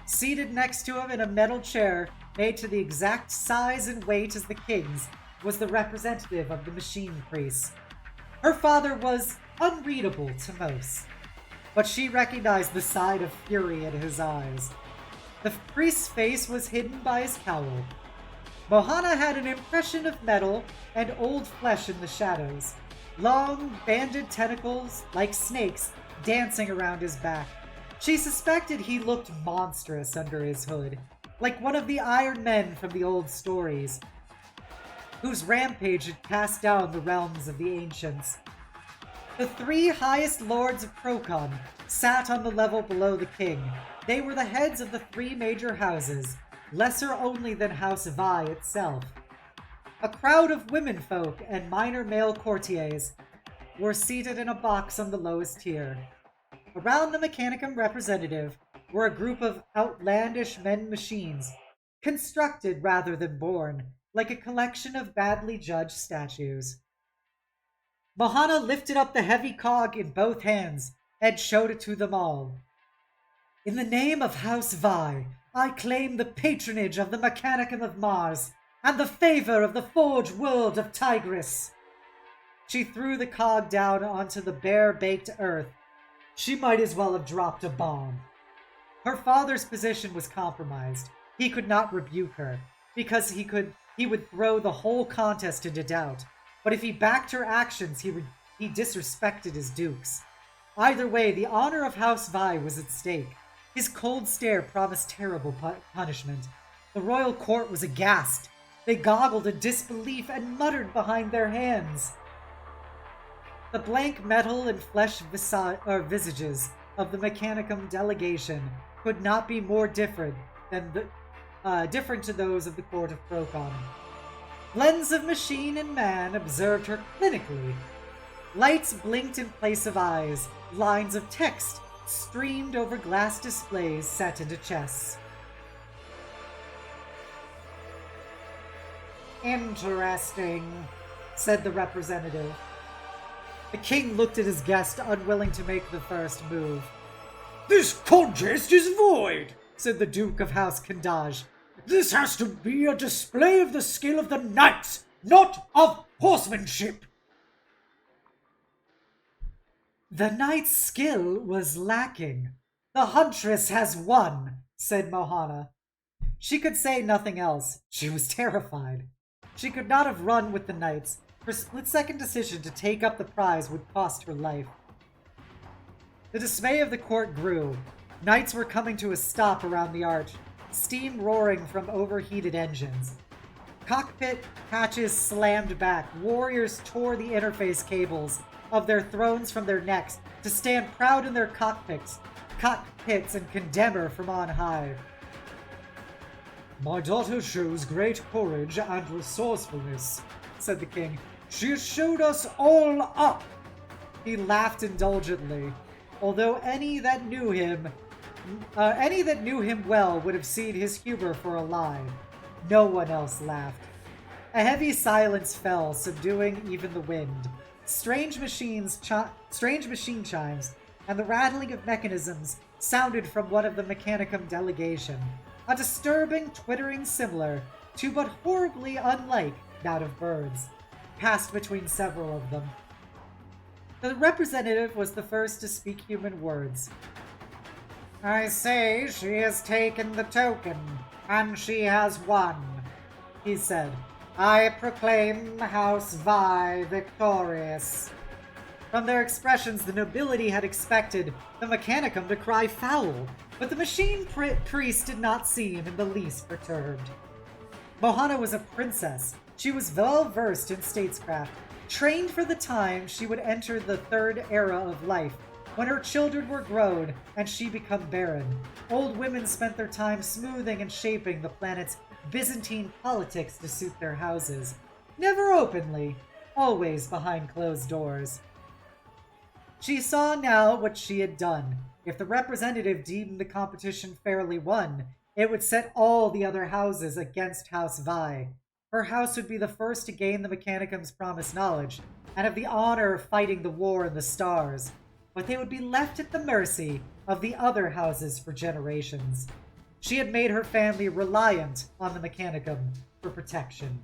Seated next to him in a metal chair made to the exact size and weight as the king's was the representative of the machine priests. Her father was unreadable to most, but she recognized the side of fury in his eyes. The priest's face was hidden by his cowl. Mohana had an impression of metal and old flesh in the shadows, long, banded tentacles, like snakes, dancing around his back. She suspected he looked monstrous under his hood, like one of the Iron Men from the old stories, whose rampage had cast down the realms of the ancients. The three highest lords of Procon sat on the level below the king. They were the heads of the three major houses, lesser only than House Vi itself. A crowd of womenfolk and minor male courtiers were seated in a box on the lowest tier. Around the Mechanicum representative were a group of outlandish men-machines, constructed rather than born, like a collection of badly judged statues. Mohana lifted up the heavy cog in both hands and showed it to them all. In the name of House Vi, I claim the patronage of the Mechanicum of Mars and the favor of the Forge World of Tigris. She threw the cog down onto the bare-baked earth. She might as well have dropped a bomb. Her father's position was compromised. He could not rebuke her, because he would throw the whole contest into doubt. But if he backed her actions, he disrespected his dukes. Either way, the honor of House Vi was at stake. His cold stare promised terrible punishment. The royal court was aghast. They goggled in disbelief and muttered behind their hands. The blank metal and flesh visages of the Mechanicum delegation could not be more different to those of the court of Procon. Blends of machine and man observed her clinically. Lights blinked in place of eyes. Lines of text streamed over glass displays set into chests. Interesting, said the representative. The king looked at his guest, unwilling to make the first move. This contest is void, said the Duke of House Kandaj. This has to be a display of the skill of the knights, not of horsemanship. The knight's skill was lacking. The huntress has won, said Mohana. She could say nothing else. She was terrified. She could not have run with the knights. Her split-second decision to take up the prize would cost her life. The dismay of the court grew. Knights were coming to a stop around the arch, steam roaring from overheated engines. Cockpit hatches slammed back. Warriors tore the interface cables of their thrones from their necks to stand proud in their cockpits and condemn her from on high. My daughter shows great courage and resourcefulness, said the king. She has showed us all up. He laughed indulgently, although any that knew him well would have seen his humor for a lie. No one else laughed. A heavy silence fell, subduing even the wind. Strange machine chimes and the rattling of mechanisms sounded from one of the Mechanicum delegation, a disturbing twittering similar to but horribly unlike that of birds, passed between several of them. The representative was the first to speak human words. I say she has taken the token, and she has won, he said. I proclaim House Vi victorious. From their expressions, the nobility had expected the Mechanicum to cry foul, but the machine priest did not seem in the least perturbed. Mohana was a princess. She was well versed in statescraft, trained for the time she would enter the third era of life, when her children were grown and she become barren. Old women spent their time smoothing and shaping the planet's Byzantine politics to suit their houses. Never openly, always behind closed doors. She saw now what she had done. If the representative deemed the competition fairly won, it would set all the other houses against House Vi. Her house would be the first to gain the Mechanicum's promised knowledge, and have the honor of fighting the war in the stars. But they would be left at the mercy of the other houses for generations. She had made her family reliant on the Mechanicum for protection.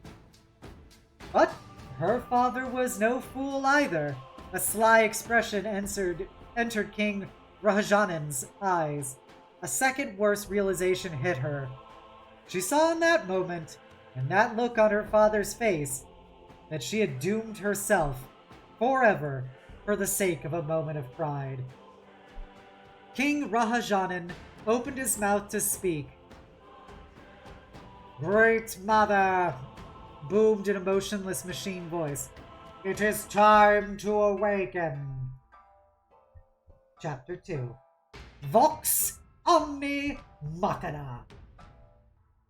But her father was no fool either. A sly expression entered King Rajanan's eyes. A second worse realization hit her. She saw in that moment, and that look on her father's face, that she had doomed herself forever for the sake of a moment of pride. King Rajannan opened his mouth to speak. "Great Mother," boomed an emotionless machine voice. "It is time to awaken." Chapter 2. Vox Omni Machina.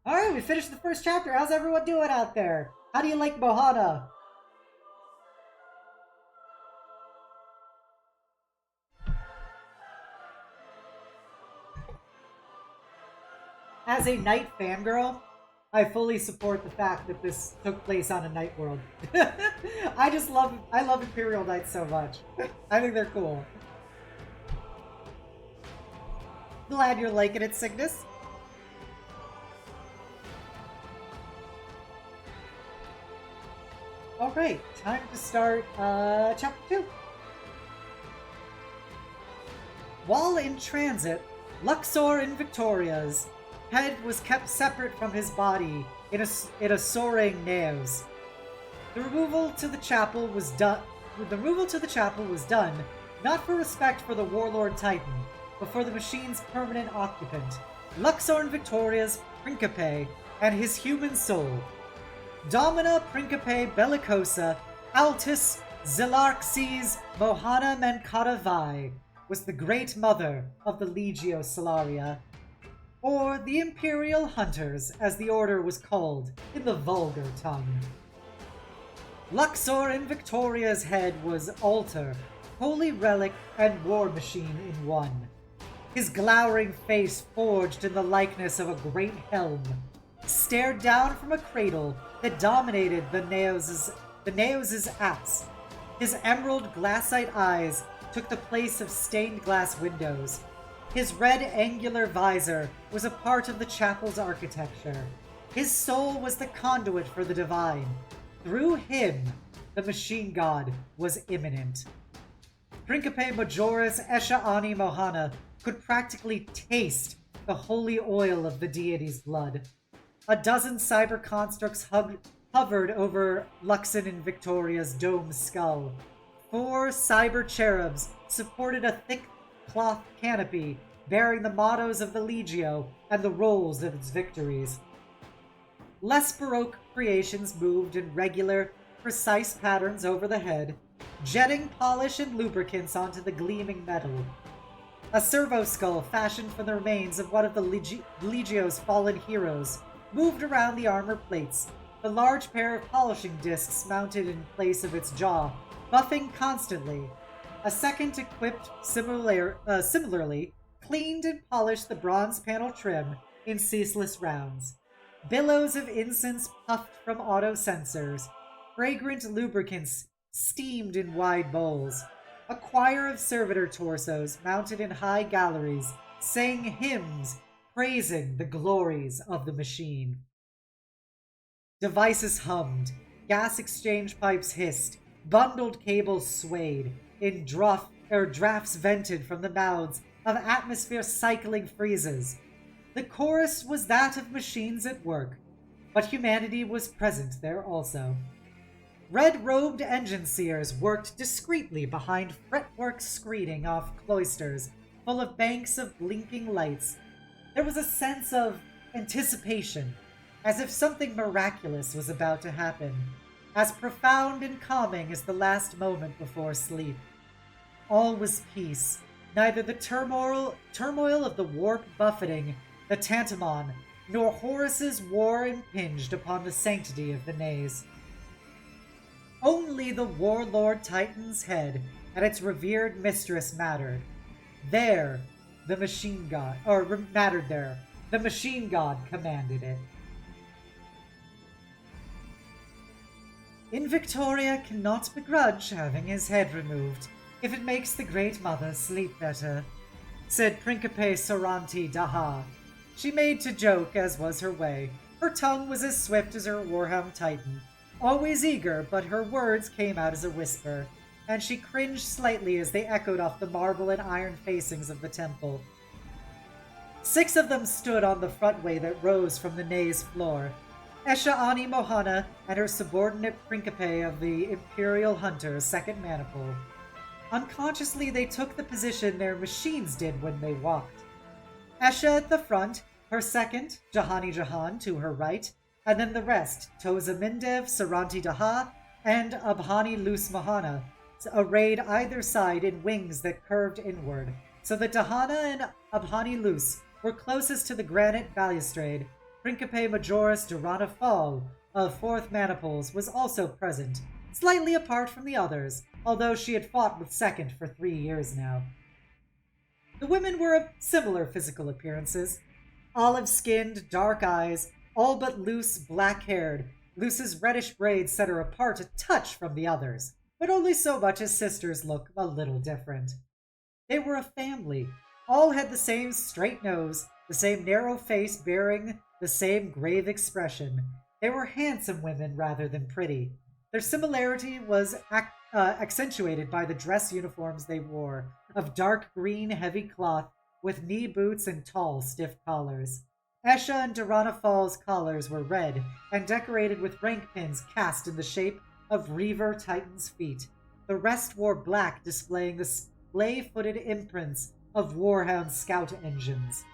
Alright, we finished the first chapter. How's everyone doing out there? How do you like Mohana? As a Night fangirl, I fully support the fact that this took place on a night world. I love Imperial Knights so much. I think they're cool. Glad you're liking it, Cygnus. Alright, time to start chapter 2. While in transit, Luxor in Victoria's head was kept separate from his body in a soaring naos. The removal to the chapel was done not for respect for the warlord Titan, but for the machine's permanent occupant, Luxor in Victoria's Principe, and his human soul. Domina Principe Bellicosa Altis Zelarxes Mohana Mancata Vi was the great mother of the Legio Salaria, or the Imperial Hunters, as the order was called in the vulgar tongue. Luxor in Victoria's head was altar, holy relic, and war machine in one. His glowering face, forged in the likeness of a great helm, stared down from a cradle that dominated the Naos' apse. His emerald glassite eyes took the place of stained glass windows. His red angular visor was a part of the chapel's architecture. His soul was the conduit for the divine. Through him, the machine god was imminent. Principe Majoris Esha Ani Mohana could practically taste the holy oil of the deity's blood. A dozen cyber constructs hovered over Luxon and Victoria's domed skull. 4 cyber cherubs supported a thick cloth canopy bearing the mottos of the Legio and the rolls of its victories. Less baroque creations moved in regular, precise patterns over the head, jetting polish and lubricants onto the gleaming metal. A servo skull fashioned from the remains of one of the Legio's fallen heroes moved around the armor plates, the large pair of polishing discs mounted in place of its jaw, buffing constantly. A second equipped similarly cleaned and polished the bronze panel trim in ceaseless rounds. Billows of incense puffed from auto sensors. Fragrant lubricants steamed in wide bowls. A choir of servitor torsos mounted in high galleries sang hymns praising the glories of the machine. Devices hummed, gas exchange pipes hissed, bundled cables swayed, in drafts vented from the mouths of atmosphere cycling freezes. The chorus was that of machines at work, but humanity was present there also. Red-robed engine seers worked discreetly behind fretwork screening off cloisters full of banks of blinking lights. There was a sense of anticipation, as if something miraculous was about to happen, as profound and calming as the last moment before sleep. All was peace, neither the turmoil of the warp buffeting the Tantamon, nor Horus's war impinged upon the sanctity of the Naze. Only the warlord Titan's head and its revered mistress mattered. The machine god commanded it. In Victoria cannot begrudge having his head removed, if it makes the Great Mother sleep better, said Principe Saranti Daha. She made to joke, as was her way. Her tongue was as swift as her Warhammer Titan, always eager, but her words came out as a whisper, and she cringed slightly as they echoed off the marble and iron facings of the temple. 6 of them stood on the frontway that rose from the Naze floor. Esha Ani Mohana and her subordinate Principe of the Imperial Hunter, second maniple. Unconsciously, they took the position their machines did when they walked. Esha at the front, her second, Jahani Jahan, to her right, and then the rest, Toza Mindev, Saranti Daha, and Abhani Lus Mahana, arrayed either side in wings that curved inward, so that Dahana and Abhani Lus were closest to the granite balustrade. Principe Majoris Durana Fall of 4th Maniples was also present, slightly apart from the others, although she had fought with 2nd for 3 years now. The women were of similar physical appearances, olive-skinned, dark eyes, all but Luce black-haired. Luce's reddish braids set her apart a touch from the others, but only so much as sisters look a little different. They were a family. All had the same straight nose, the same narrow face bearing the same grave expression. They were handsome women rather than pretty. Their similarity was accentuated by the dress uniforms they wore, of dark green heavy cloth with knee boots and tall, stiff collars. Esha and Durana Fall's collars were red and decorated with rank pins cast in the shape of Reaver Titan's feet. The rest wore black, displaying the splay-footed imprints of Warhound scout engines.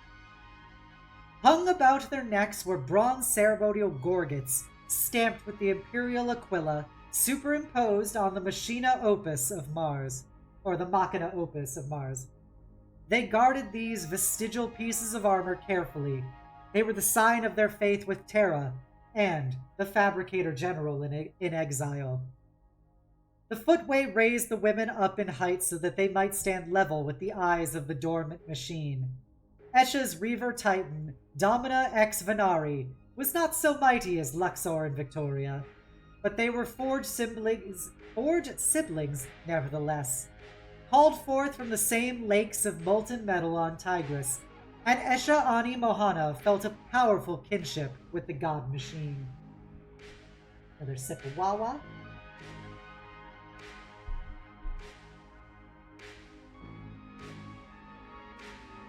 Hung about their necks were bronze ceremonial gorgets, stamped with the Imperial Aquila, superimposed on the Machina Opus of Mars, or the Machina Opus of Mars. They guarded these vestigial pieces of armor carefully. They were the sign of their faith with Terra and the Fabricator General in exile. The footway raised the women up in height so that they might stand level with the eyes of the dormant machine. Esha's Reaver Titan, Domina ex Venari, was not so mighty as Luxor and Victoria, but they were forged siblings nevertheless, called forth from the same lakes of molten metal on Tigris, and Esha Ani Mohana felt a powerful kinship with the god machine. Another sip of Wawa.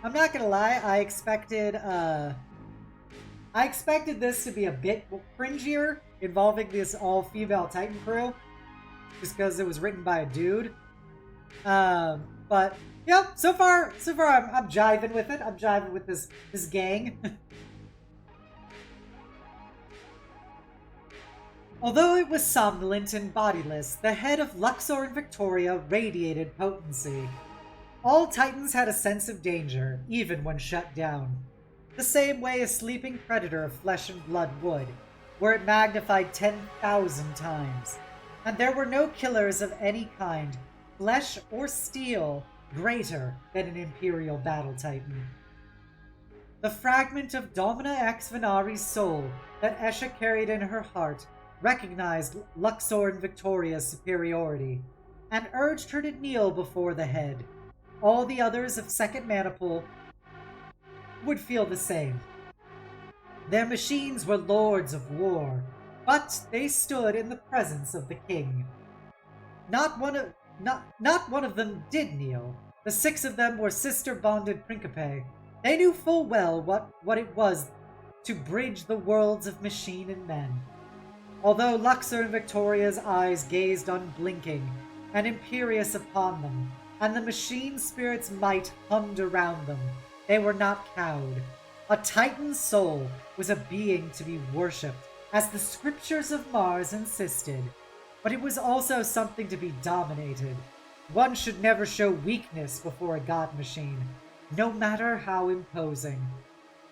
I'm not gonna lie, I expected this to be a bit cringier, involving this all-female Titan crew, just because it was written by a dude. But yeah, so far I'm jiving with it. I'm jiving with this gang. Although it was somnolent and bodiless, the head of Luxor and Victoria radiated potency. All Titans had a sense of danger, even when shut down. The same way a sleeping predator of flesh and blood would, were it magnified 10,000 times. And there were no killers of any kind, flesh or steel, greater than an Imperial Battle Titan. The fragment of Domina ex Venari's soul that Esha carried in her heart recognized Luxor and Victoria's superiority, and urged her to kneel before the head. All the others of Second Maniple would feel the same. Their machines were lords of war, but they stood in the presence of the king. Not one of them did kneel. The 6 of them were sister-bonded Principe. They knew full well what it was to bridge the worlds of machine and men. although Luxor and Victoria's eyes gazed unblinking and imperious upon them, and the machine spirit's might hummed around them. They were not cowed. A Titan's soul was a being to be worshipped, as the scriptures of Mars insisted, but it was also something to be dominated. One should never show weakness before a god machine, no matter how imposing.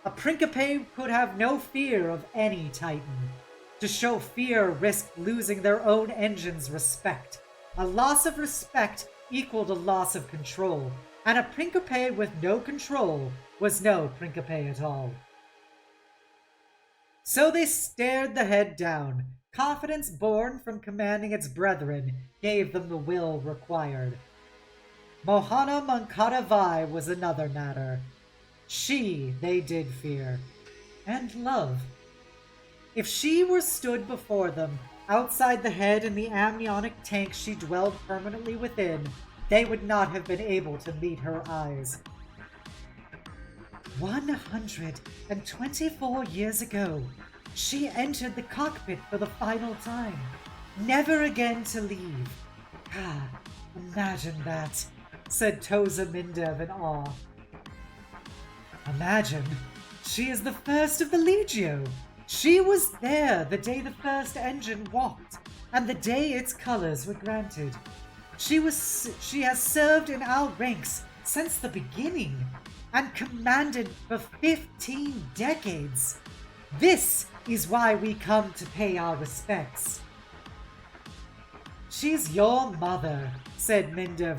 A Principe could have no fear of any Titan. To show fear risked losing their own engine's respect. A loss of respect equaled a loss of control, and a Principe with no control was no Principe at all. So they stared the head down. Confidence born from commanding its brethren gave them the will required. Mohana Mankata Vai was another matter. She they did fear, and love. If she were stood before them, outside the head and the amniotic tank she dwelled permanently within, they would not have been able to meet her eyes. 124 years ago, she entered the cockpit for the final time, never again to leave. Ah, imagine that, said Toza Mindev in awe. Imagine, she is the first of the Legio. She was there the day the first engine walked, and the day its colors were granted. She has served in our ranks since the beginning, and commanded for 15 decades. This is why we come to pay our respects. She's your mother, said Mindev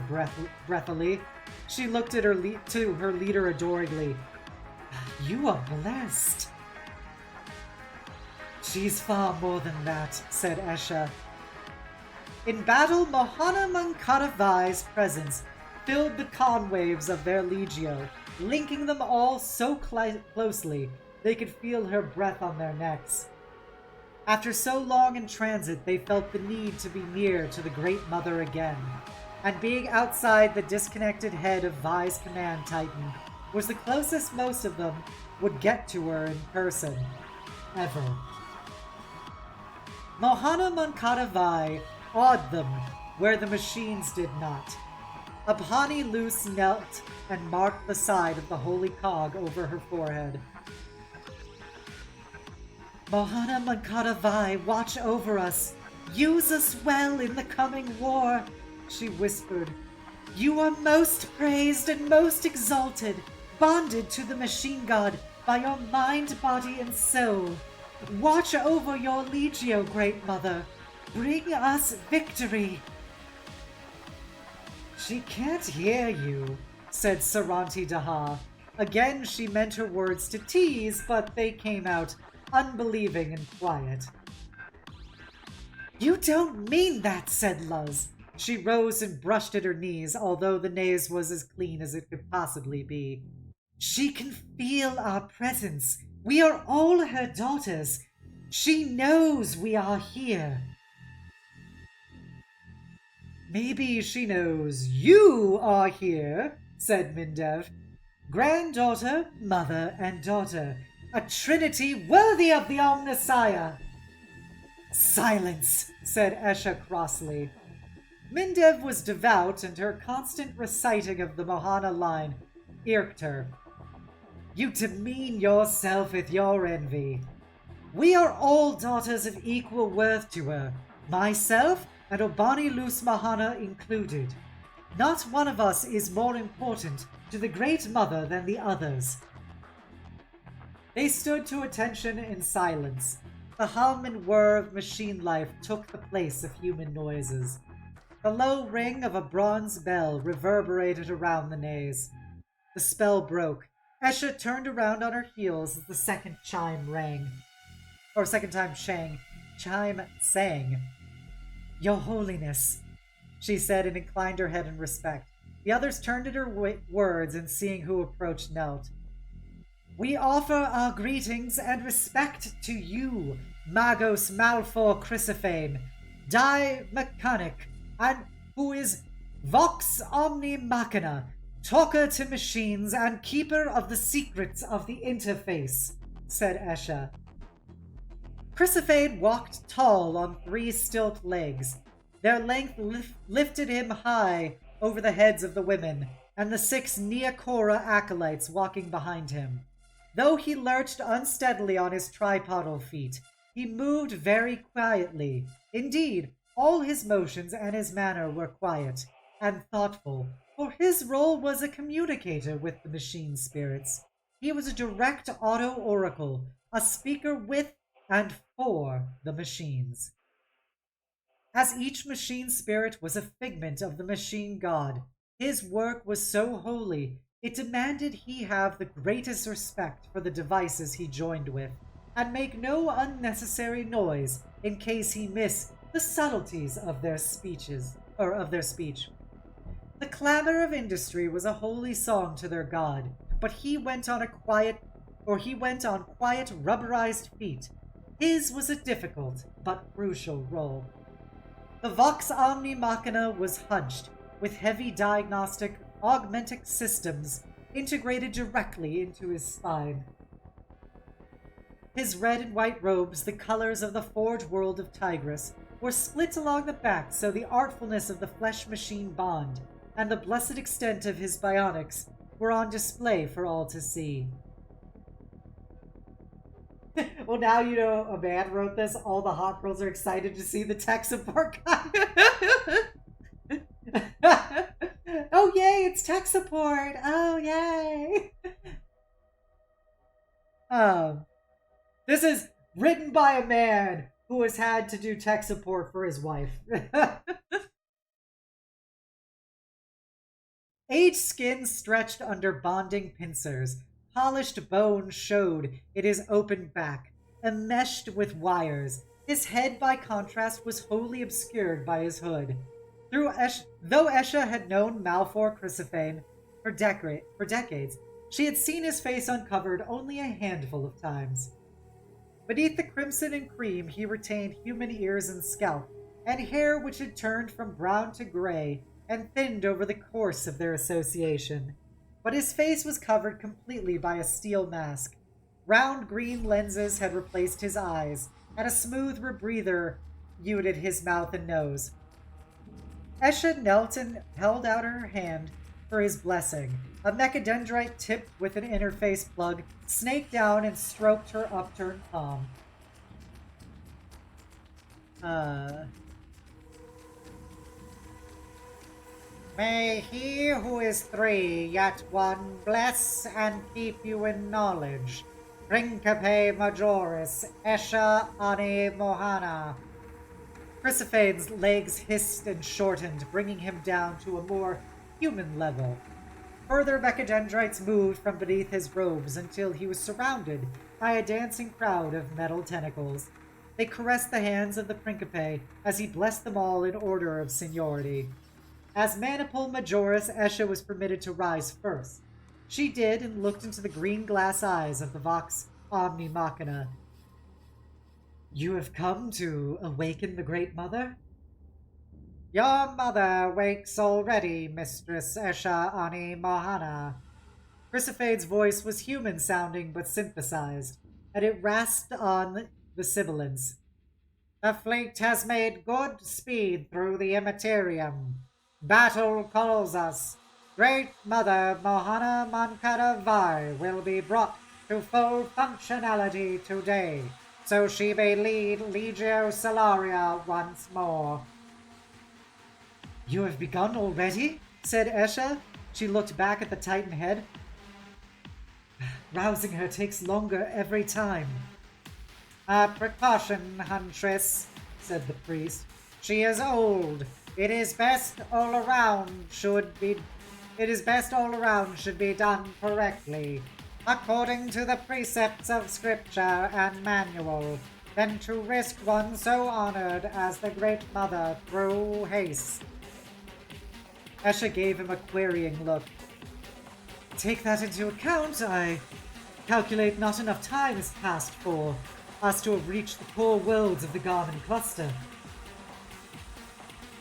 breathily. She looked at her leader adoringly. You are blessed. She's far more than that, said Esha. In battle, Mohana Mankata Vai's presence filled the conwaves of their legio, linking them all so closely they could feel her breath on their necks. After so long in transit, they felt the need to be near to the Great Mother again, and being outside the disconnected head of Vai's command Titan was the closest most of them would get to her in person, ever. Mohana Mankata Vai awed them where the machines did not. Abhani Luce knelt and marked the side of the holy cog over her forehead. Mohana Mankata Vai, watch over us. Use us well in the coming war, she whispered. You are most praised and most exalted, bonded to the machine god by your mind, body, and soul. Watch over your Legio, Great Mother. Bring us victory. She can't hear you, said Saranti Daha. Again, she meant her words to tease, but they came out unbelieving and quiet. You don't mean that, said Luz. She rose and brushed at her knees, although the naze was as clean as it could possibly be. She can feel our presence. We are all her daughters. She knows we are here. Maybe she knows you are here, said Mindev. Granddaughter, mother, and daughter. A trinity worthy of the Omnissiah. Silence, said Esha crossly. Mindev was devout, and her constant reciting of the Mohana line irked her. You demean yourself with your envy. We are all daughters of equal worth to her, myself and Obani Luce Mohana included. Not one of us is more important to the Great Mother than the others. They stood to attention in silence. The hum and whir of machine life took the place of human noises. The low ring of a bronze bell reverberated around the naze. The spell broke. Esha turned around on her heels as the second chime rang. Or second time chime sang. Your Holiness, she said and inclined her head in respect. The others turned at her words and seeing who approached knelt. We offer our greetings and respect to you, Magos Malfor Chrysophane, Die Mechanic, and who is Vox Omni Machina, talker to machines and keeper of the secrets of the interface, said Esha. Chrysophane walked tall on 3 stilt legs. Their length lifted him high over the heads of the women, and the 6 Neokora acolytes walking behind him. Though he lurched unsteadily on his tripodal feet, he moved very quietly. Indeed, all his motions and his manner were quiet and thoughtful, for his role was a communicator with the machine spirits. He was a direct auto-oracle, a speaker with and for the machines. As each machine spirit was a figment of the machine god, his work was so holy, it demanded he have the greatest respect for the devices he joined with, and make no unnecessary noise in case he miss the subtleties of their speech. The clamor of industry was a holy song to their god, but he went on quiet rubberized feet. His was a difficult but crucial role. The Vox Omni Machina was hunched, with heavy diagnostic augmentic systems integrated directly into his spine. His red and white robes, the colors of the forge world of Tigris, were split along the back so the artfulness of the flesh-machine bond and the blessed extent of his bionics were on display for all to see. Well, now you know a man wrote this. All the hot girls are excited to see the tech support guy. Oh, yay, it's tech support. Oh, yay. This is written by a man who has had to do tech support for his wife. Aged skin stretched under bonding pincers. Polished bone showed in his open back, enmeshed with wires. His head, by contrast, was wholly obscured by his hood. Though Esha had known Malfor Chrysophane for decades, she had seen his face uncovered only a handful of times. Beneath the crimson and cream, he retained human ears and scalp, and hair which had turned from brown to gray and thinned over the course of their association. But his face was covered completely by a steel mask. Round green lenses had replaced his eyes, and a smooth rebreather muted his mouth and nose. Esha knelt and held out her hand for his blessing. A mechadendrite tipped with an interface plug snaked down and stroked her upturned palm. May he who is 3 yet 1 bless and keep you in knowledge. Principe Majoris, Esha Ani Mohana. Chrysophane's legs hissed and shortened, bringing him down to a more human level. Further mechadendrites moved from beneath his robes until he was surrounded by a dancing crowd of metal tentacles. They caressed the hands of the Principe as he blessed them all in order of seniority. As Manipul Majoris, Esha was permitted to rise first. She did and looked into the green glass eyes of the Vox Omni Machina. You have come to awaken the Great Mother? Your mother wakes already, Mistress Esha Ani Mohana. Chrysophane's voice was human-sounding but synthesized, and it rasped on the sibilance. The fleet has made good speed through the Immaterium. Battle calls us. Great Mother Mohana Mankara Vai will be brought to full functionality today, so she may lead Legio Salaria once more. You have begun already? Said Esha. She looked back at the Titan head. Rousing her takes longer every time. A precaution, Huntress, said the priest. She is old. It is best all around should be done correctly, according to the precepts of scripture and manual, than to risk one so honored as the Great Mother through haste. Esha gave him a querying look. Take that into account, I calculate not enough time has passed for us to have reached the core worlds of the Garmin cluster.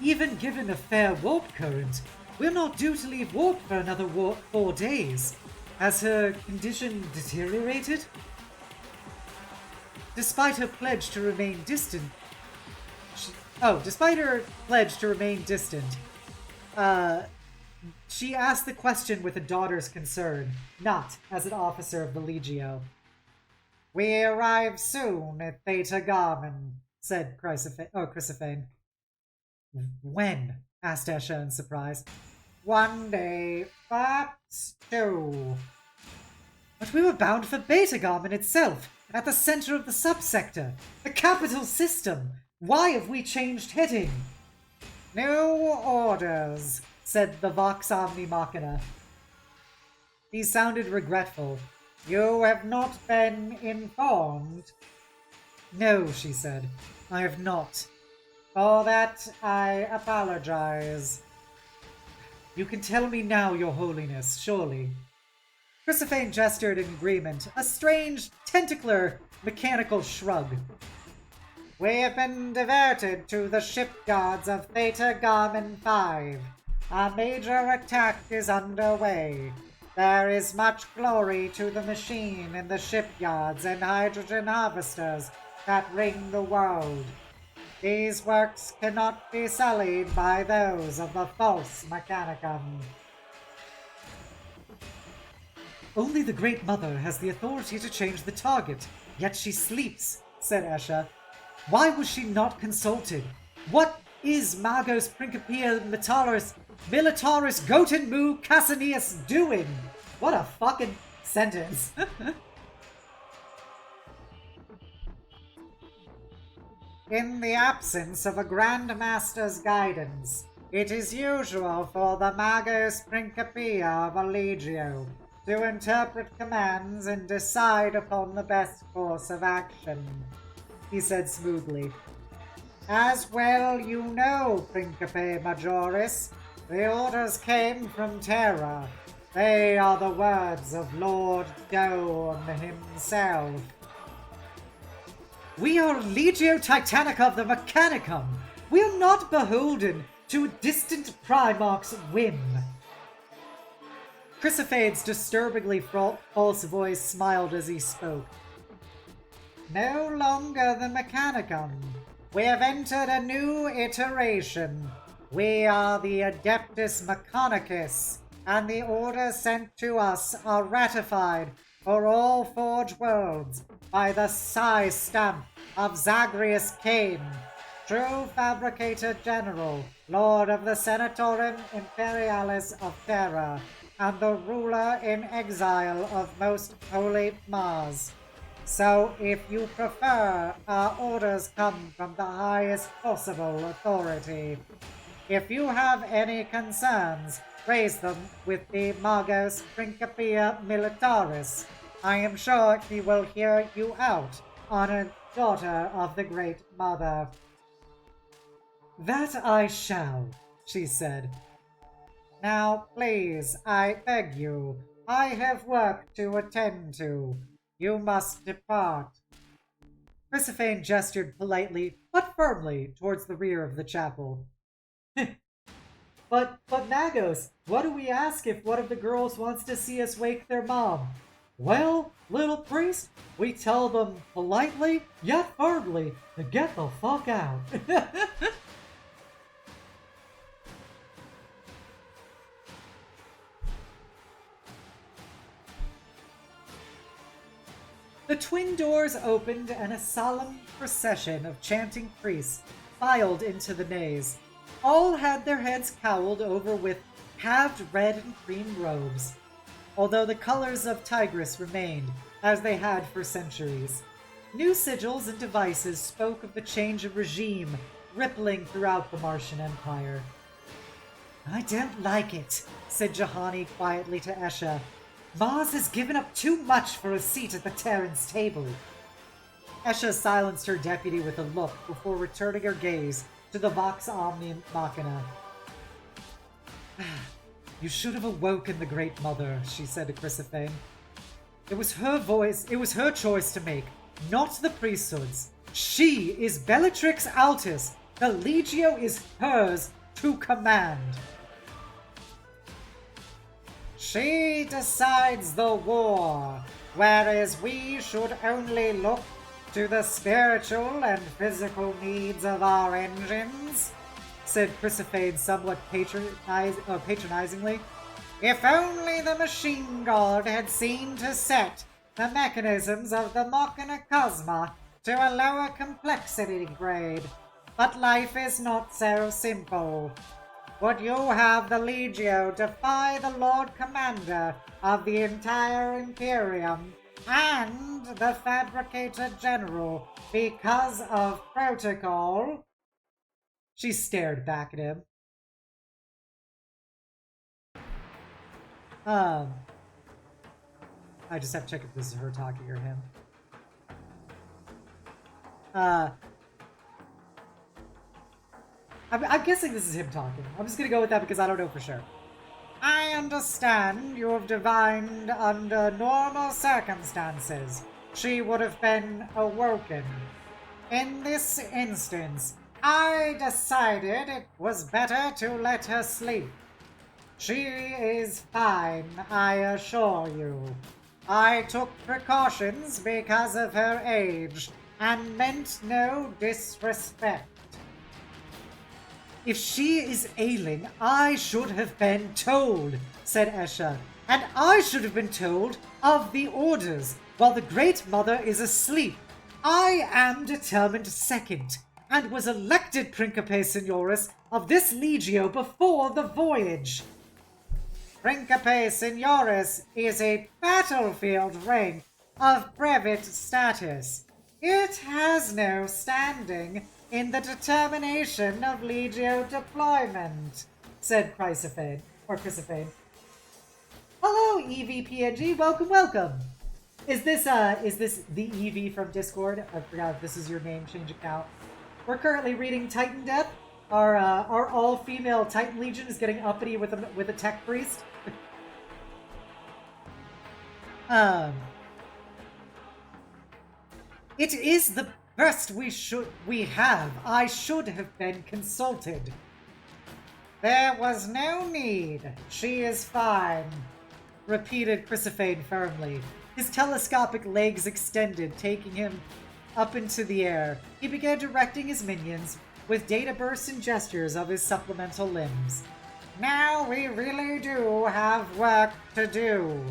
Even given a fair warp current, we're not due to leave warp for another 4 days. Has her condition deteriorated? despite her pledge to remain distant... despite her pledge to remain distant, she asked the question with a daughter's concern, not as an officer of the Legio. "We arrive soon at Theta Garmin," said Chrysophane. "When?" asked Esha in surprise. "One day, perhaps two." "But we were bound for Beta Garmin itself, at the center of the subsector, the capital system. Why have we changed heading?" "New orders," said the Vox Omni Machina. He sounded regretful. "You have not been informed?" "No," she said, "I have not." "For that I apologize." "You can tell me now, Your Holiness, surely." Chrysophane gestured in agreement, a strange, tentacular, mechanical shrug. "We have been diverted to the shipyards of Theta Garmin 5. A major attack is underway. There is much glory to the machine in the shipyards and hydrogen harvesters that ring the world. These works cannot be sullied by those of the false Mechanicum." "Only the Great Mother has the authority to change the target, yet she sleeps," said Esha. "Why was she not consulted? What is Magos Principia Militaris Goten Mu Cassinius doing?" What a fucking sentence. "In the absence of a Grand Master's guidance, it is usual for the Magos Principia of a Legio to interpret commands and decide upon the best course of action," he said smoothly. "As well you know, Principe Majoris, the orders came from Terra. They are the words of Lord Dome himself." "We are Legio Titanica of the Mechanicum. We are not beholden to a distant Primarch's whim." Chrysophade's disturbingly false voice smiled as he spoke. "No longer the Mechanicum. We have entered a new iteration. We are the Adeptus Mechanicus, and the orders sent to us are ratified for all Forge Worlds by the Psi stamp of Zagreus Kane, True Fabricator General, Lord of the Senatorum Imperialis of Terra, and the Ruler in Exile of Most Holy Mars. So, if you prefer, our orders come from the highest possible authority. If you have any concerns, raise them with the Magos Principia Militaris. I am sure he will hear you out, honored daughter of the Great Mother." "That I shall," she said. "Now, please, I beg you. I have work to attend to. You must depart." Chrysophane gestured politely, but firmly, towards the rear of the chapel. But Magos, what do we ask if one of the girls wants to see us wake their mom?" "Well, little priest, we tell them politely, yet firmly, to get the fuck out." The twin doors opened and a solemn procession of chanting priests filed into the naze. All had their heads cowled over with halved red and cream robes, although the colors of Tigris remained, as they had for centuries. New sigils and devices spoke of the change of regime rippling throughout the Martian Empire. "I don't like it," said Jahani quietly to Esha. "Mars has given up too much for a seat at the Terran's table." Esha silenced her deputy with a look before returning her gaze to the Vox Omni Machina. "You should have awoken the Great Mother," she said to Chrysophane. "It was her choice to make, not the priesthood's. She is Bellatrix Altus. The Legio is hers to command." "She decides the war, whereas we should only look to the spiritual and physical needs of our engines, said Chrysophane somewhat patronizingly. If only the machine god had seen to set the mechanisms of the Machina Cosma to a lower complexity grade. But life is not so simple. Would you have the Legio defy the Lord Commander of the entire Imperium and the Fabricator General because of protocol? She stared back at him. I just have to check if this is her talking or him. I'm guessing this is him talking. I'm just gonna go with that because I don't know for sure. I understand you have divined under normal circumstances. She would have been awoken. In this instance, I decided it was better to let her sleep. She is fine, I assure you. I took precautions because of her age and meant no disrespect. If she is ailing, I should have been told, said Esha, and I should have been told of the orders while the Great Mother is asleep. I am determined second, and was elected Principe Signoris of this Legio before the voyage. Principe Signoris is a battlefield rank of brevet status. It has no standing in the determination of Legio deployment, said Chrysophane. Hello, EVPNG. Welcome. Is this the EV from Discord? I forgot if this is your name change account. We're currently reading Titandeath. Our all-female Titan Legion is getting uppity with a tech priest. It is the best we have. I should have been consulted. There was no need. She is fine, repeated Chrysophane firmly. His telescopic legs extended, taking him up into the air. He began directing his minions with data bursts and gestures of his supplemental limbs. Now we really do have work to do.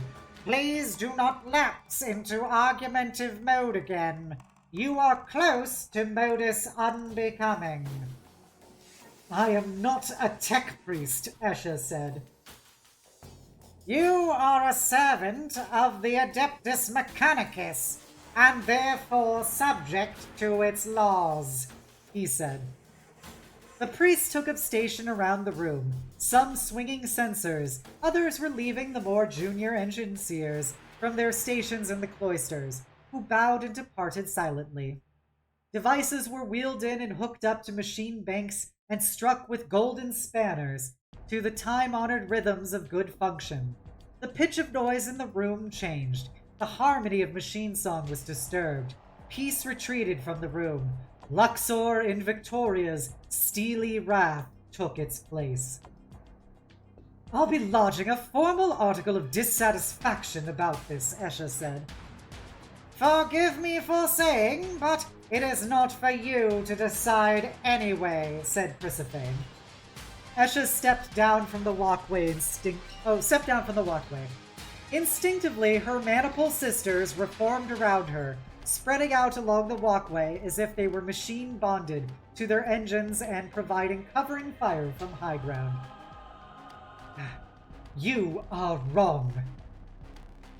Please do not lapse into argumentative mode again. You are close to modus unbecoming. I am not a tech priest, Esha said. You are a servant of the Adeptus Mechanicus, and therefore subject to its laws, he said. The priests took up station around the room, some swinging censers, others relieving the more junior engine seers from their stations in the cloisters, who bowed and departed silently. Devices were wheeled in and hooked up to machine banks and struck with golden spanners to the time-honored rhythms of good function. The pitch of noise in the room changed. The harmony of machine song was disturbed. Peace retreated from the room. Luxor in Victoria's steely wrath took its place. I'll be lodging a formal article of dissatisfaction about this, Esha said. Forgive me for saying, but it is not for you to decide anyway, said Chrysophane. Esha stepped down from the walkway. Instinctively, her maniple sisters reformed around her, spreading out along the walkway as if they were machine bonded to their engines and providing covering fire from high ground. You are wrong.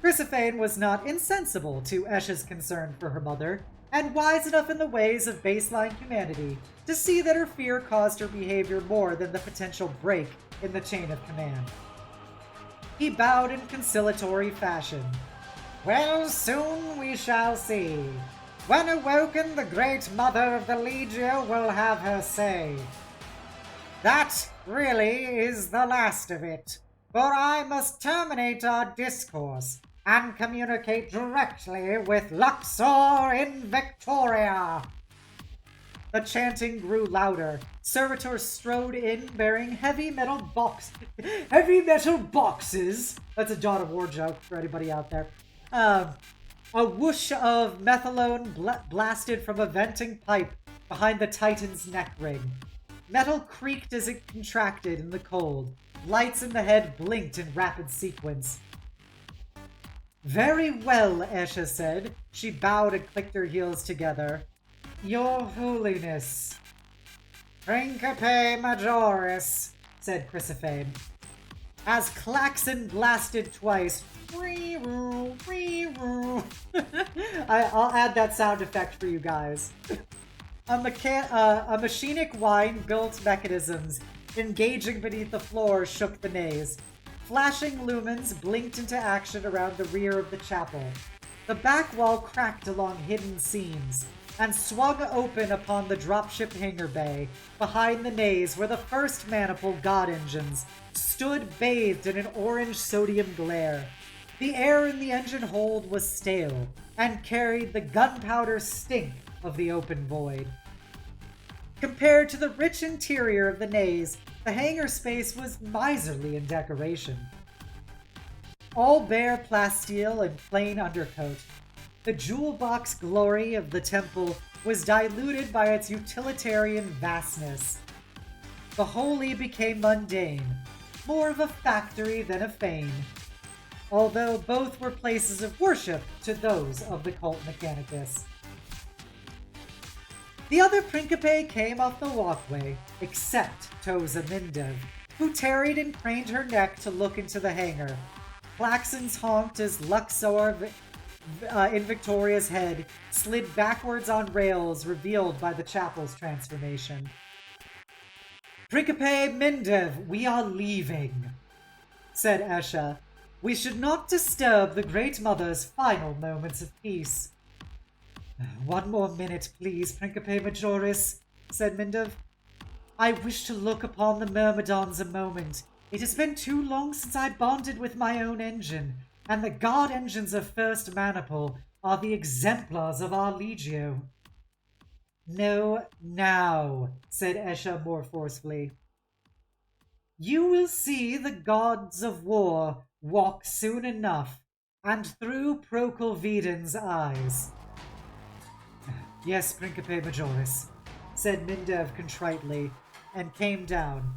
Chrysophane was not insensible to Esha's concern for her mother, and wise enough in the ways of baseline humanity to see that her fear caused her behavior more than the potential break in the chain of command. He bowed in conciliatory fashion. Well, soon we shall see. When awoken, the great mother of the Legio will have her say. That really is the last of it, for I must terminate our discourse and communicate directly with Luxor in Victoria. The chanting grew louder. Servitors strode in bearing heavy metal boxes. That's a Dawn of War joke for anybody out there. A whoosh of methylone blasted from a venting pipe behind the Titan's neck ring. Metal creaked as it contracted in the cold. Lights in the head blinked in rapid sequence. Very well, Esha said. She bowed and clicked her heels together. Your Holiness. Principe Majoris, said Chrysophane. As klaxon blasted twice. I'll add that sound effect for you guys. A machinic whine built mechanisms, engaging beneath the floor, shook the naze. Flashing lumens blinked into action around the rear of the chapel. The back wall cracked along hidden seams, and swung open upon the dropship hangar bay, behind the naze where the first maniple god engines stood bathed in an orange sodium glare. The air in the engine hold was stale, and carried the gunpowder stink of the open void. Compared to the rich interior of the naze, the hangar space was miserly in decoration. All bare plasteel and plain undercoat, the jewel box glory of the temple was diluted by its utilitarian vastness. The holy became mundane, more of a factory than a fane, although both were places of worship to those of the cult Mechanicus. The other Principe came off the walkway, except Toza Mindev, who tarried and craned her neck to look into the hangar. Klaxons honked as Luxor in Victoria's head slid backwards on rails revealed by the chapel's transformation. Principe Mindev, we are leaving, said Esha. We should not disturb the Great Mother's final moments of peace. One more minute, please, Principe Majoris, said Mindev. I wish to look upon the Myrmidons a moment. It has been too long since I bonded with my own engine, and the god engines of First Maniple are the exemplars of our Legio. No, now, said Esha more forcefully. You will see the gods of war walk soon enough, and through Procol Vedon's eyes. Yes, Principe Majoris, said Mindev contritely, and came down.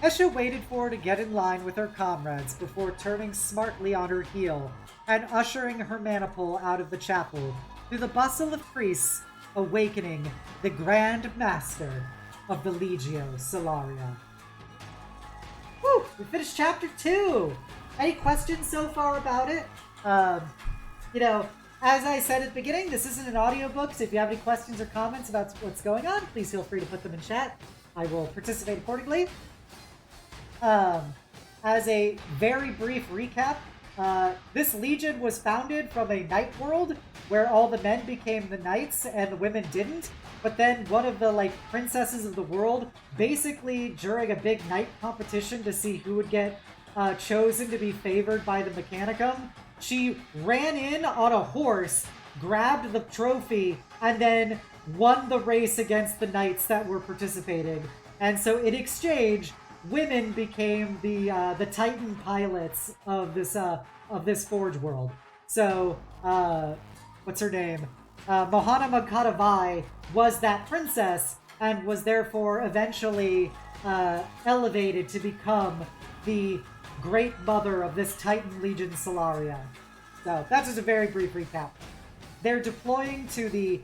Esha waited for her to get in line with her comrades before turning smartly on her heel and ushering her maniple out of the chapel through the bustle of priests, awakening the Grand Master of the Legio Solaria. Woo! We finished chapter 2! Any questions so far about it? As I said at the beginning, this isn't an audiobook, so if you have any questions or comments about what's going on, please feel free to put them in chat. I will participate accordingly. As a very brief recap, this legion was founded from a night world where all the men became the knights and the women didn't. But then one of the princesses of the world, basically during a big night competition to see who would get chosen to be favored by the Mechanicum, she ran in on a horse, grabbed the trophy, and then won the race against the knights that were participating. And so in exchange, women became the Titan pilots of this Forge world. So, what's her name? Mohana Makatavai was that princess and was therefore eventually elevated to become the Great Mother of this Titan Legion Solaria. So that's just a very brief recap. They're deploying to the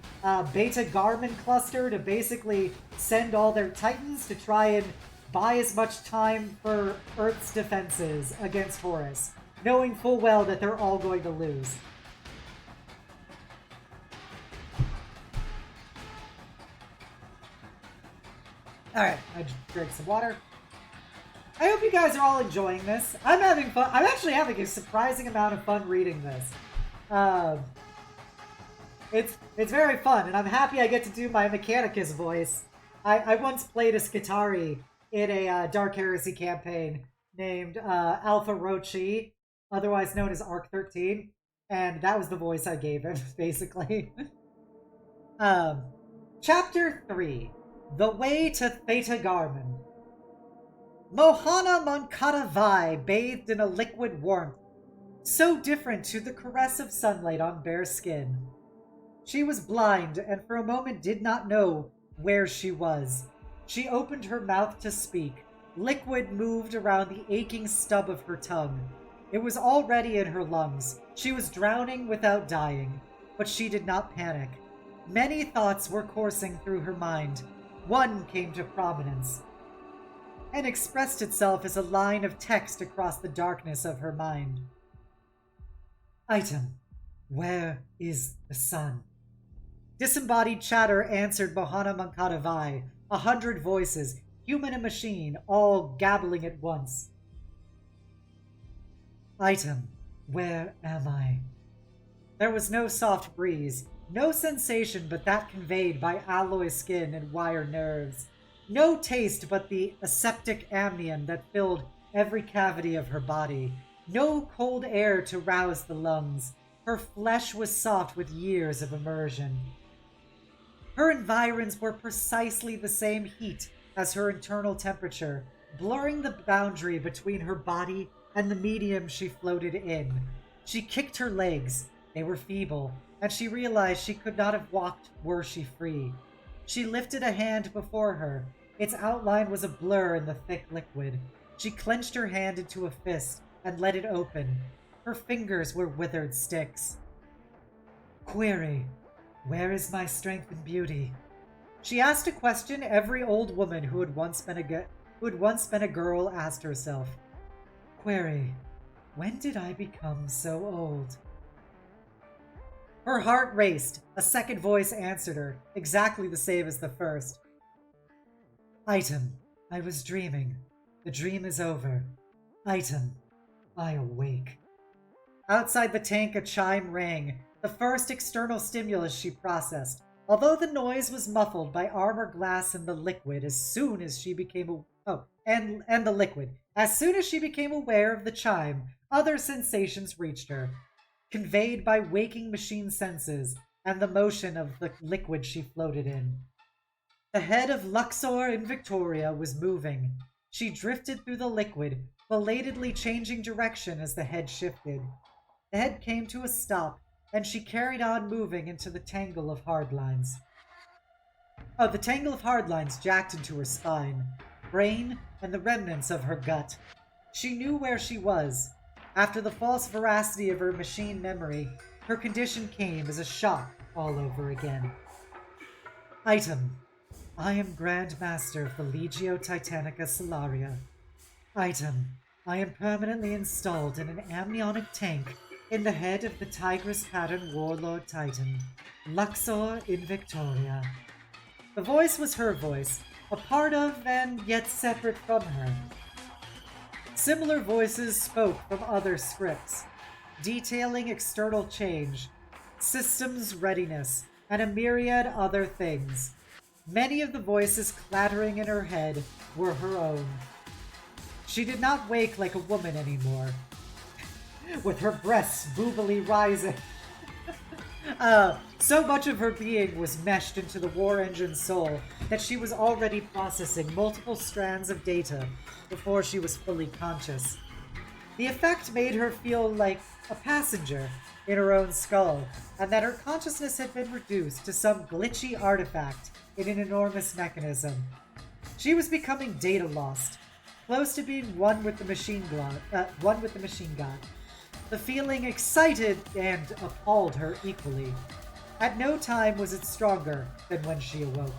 Beta Garmin cluster to basically send all their Titans to try and buy as much time for Earth's defenses against Horus, knowing full well that they're all going to lose. Alright, I just drank some water. I hope you guys are all enjoying this. I'm having fun. I'm actually having a surprising amount of fun reading this. It's very fun, and I'm happy I get to do my Mechanicus voice. I once played a Skitari in a Dark Heresy campaign named Alpha Rochi, otherwise known as Arc 13, and that was the voice I gave him, basically. Chapter 3, The Way to Theta Garmin. Mohana Monkatavai bathed in a liquid warmth, so different to the caress of sunlight on bare skin. She was blind and for a moment did not know where she was. She opened her mouth to speak. Liquid moved around the aching stub of her tongue. It was already in her lungs. She was drowning without dying, but she did not panic. Many thoughts were coursing through her mind. One came to prominence and expressed itself as a line of text across the darkness of her mind. Item, where is the sun? Disembodied chatter answered Mohana Mankadavai, 100 voices, human and machine, all gabbling at once. Item, where am I? There was no soft breeze, no sensation but that conveyed by alloy skin and wire nerves. No taste but the aseptic amnion that filled every cavity of her body. No cold air to rouse the lungs. Her flesh was soft with years of immersion. Her environs were precisely the same heat as her internal temperature, blurring the boundary between her body and the medium she floated in. She kicked her legs. They were feeble, and she realized she could not have walked were she free. She lifted a hand before her. Its outline was a blur in the thick liquid. She clenched her hand into a fist and let it open. Her fingers were withered sticks. Query, where is my strength and beauty? She asked a question every old woman who had once been a girl asked herself. Query, when did I become so old? Her heart raced. A second voice answered her, exactly the same as the first. Item, I was dreaming. The dream is over. Item, I awake. Outside the tank, a chime rang, the first external stimulus she processed, although the noise was muffled by armor glass and the liquid as soon as she became the liquid. As soon as she became aware of the chime, other sensations reached her, conveyed by waking machine senses and the motion of the liquid she floated in. The head of Luxor in Victoria was moving. She drifted through the liquid, belatedly changing direction as the head shifted. The head came to a stop, and she carried on moving into the tangle of hardlines. The tangle of hardlines jacked into her spine, brain, and the remnants of her gut. She knew where she was. After the false veracity of her machine memory, her condition came as a shock all over again. Item, I am Grand Master of the Legio Titanica Solaria. Item, I am permanently installed in an amnionic tank in the head of the Tigress Pattern Warlord Titan, Luxor in Victoria. The voice was her voice, a part of and yet separate from her. Similar voices spoke from other scripts, detailing external change, systems readiness, and a myriad other things. Many of the voices clattering in her head were her own. She did not wake like a woman anymore, with her breasts boobily rising. So much of her being was meshed into the war engine's soul that she was already processing multiple strands of data before she was fully conscious. The effect made her feel like a passenger in her own skull, and that her consciousness had been reduced to some glitchy artifact in an enormous mechanism. She was becoming data lost, close to being one with the machine god. The feeling excited and appalled her equally. At no time was it stronger than when she awoke.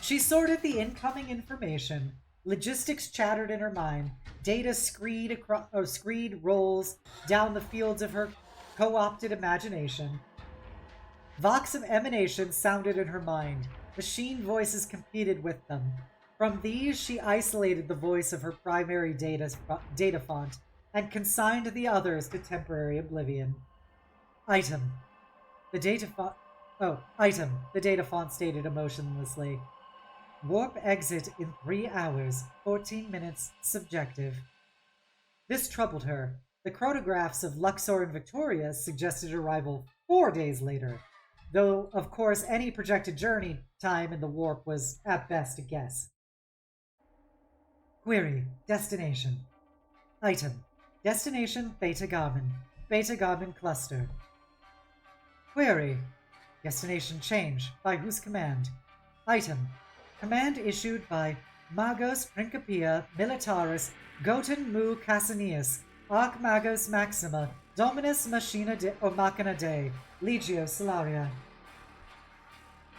She sorted the incoming information. Logistics chattered in her mind. Data screed rolls down the fields of her co-opted imagination. Vox of emanation sounded in her mind. Machine voices competed with them. From these, she isolated the voice of her primary data font and consigned the others to temporary oblivion. Item. The data font stated emotionlessly. Warp exit in 3 hours, 14 minutes, subjective. This troubled her. The chronographs of Luxor and Victoria suggested arrival 4 days later, though, of course, any projected journey time in the warp was, at best, a guess. Query. Destination. Item. Destination Beta Garmin. Beta Garmin Cluster. Query. Destination change. By whose command? Item. Command issued by Magos Principia Militaris Goten Mu Cassinius Arc Magos Maxima Dominus Machina Dei Legio Salaria.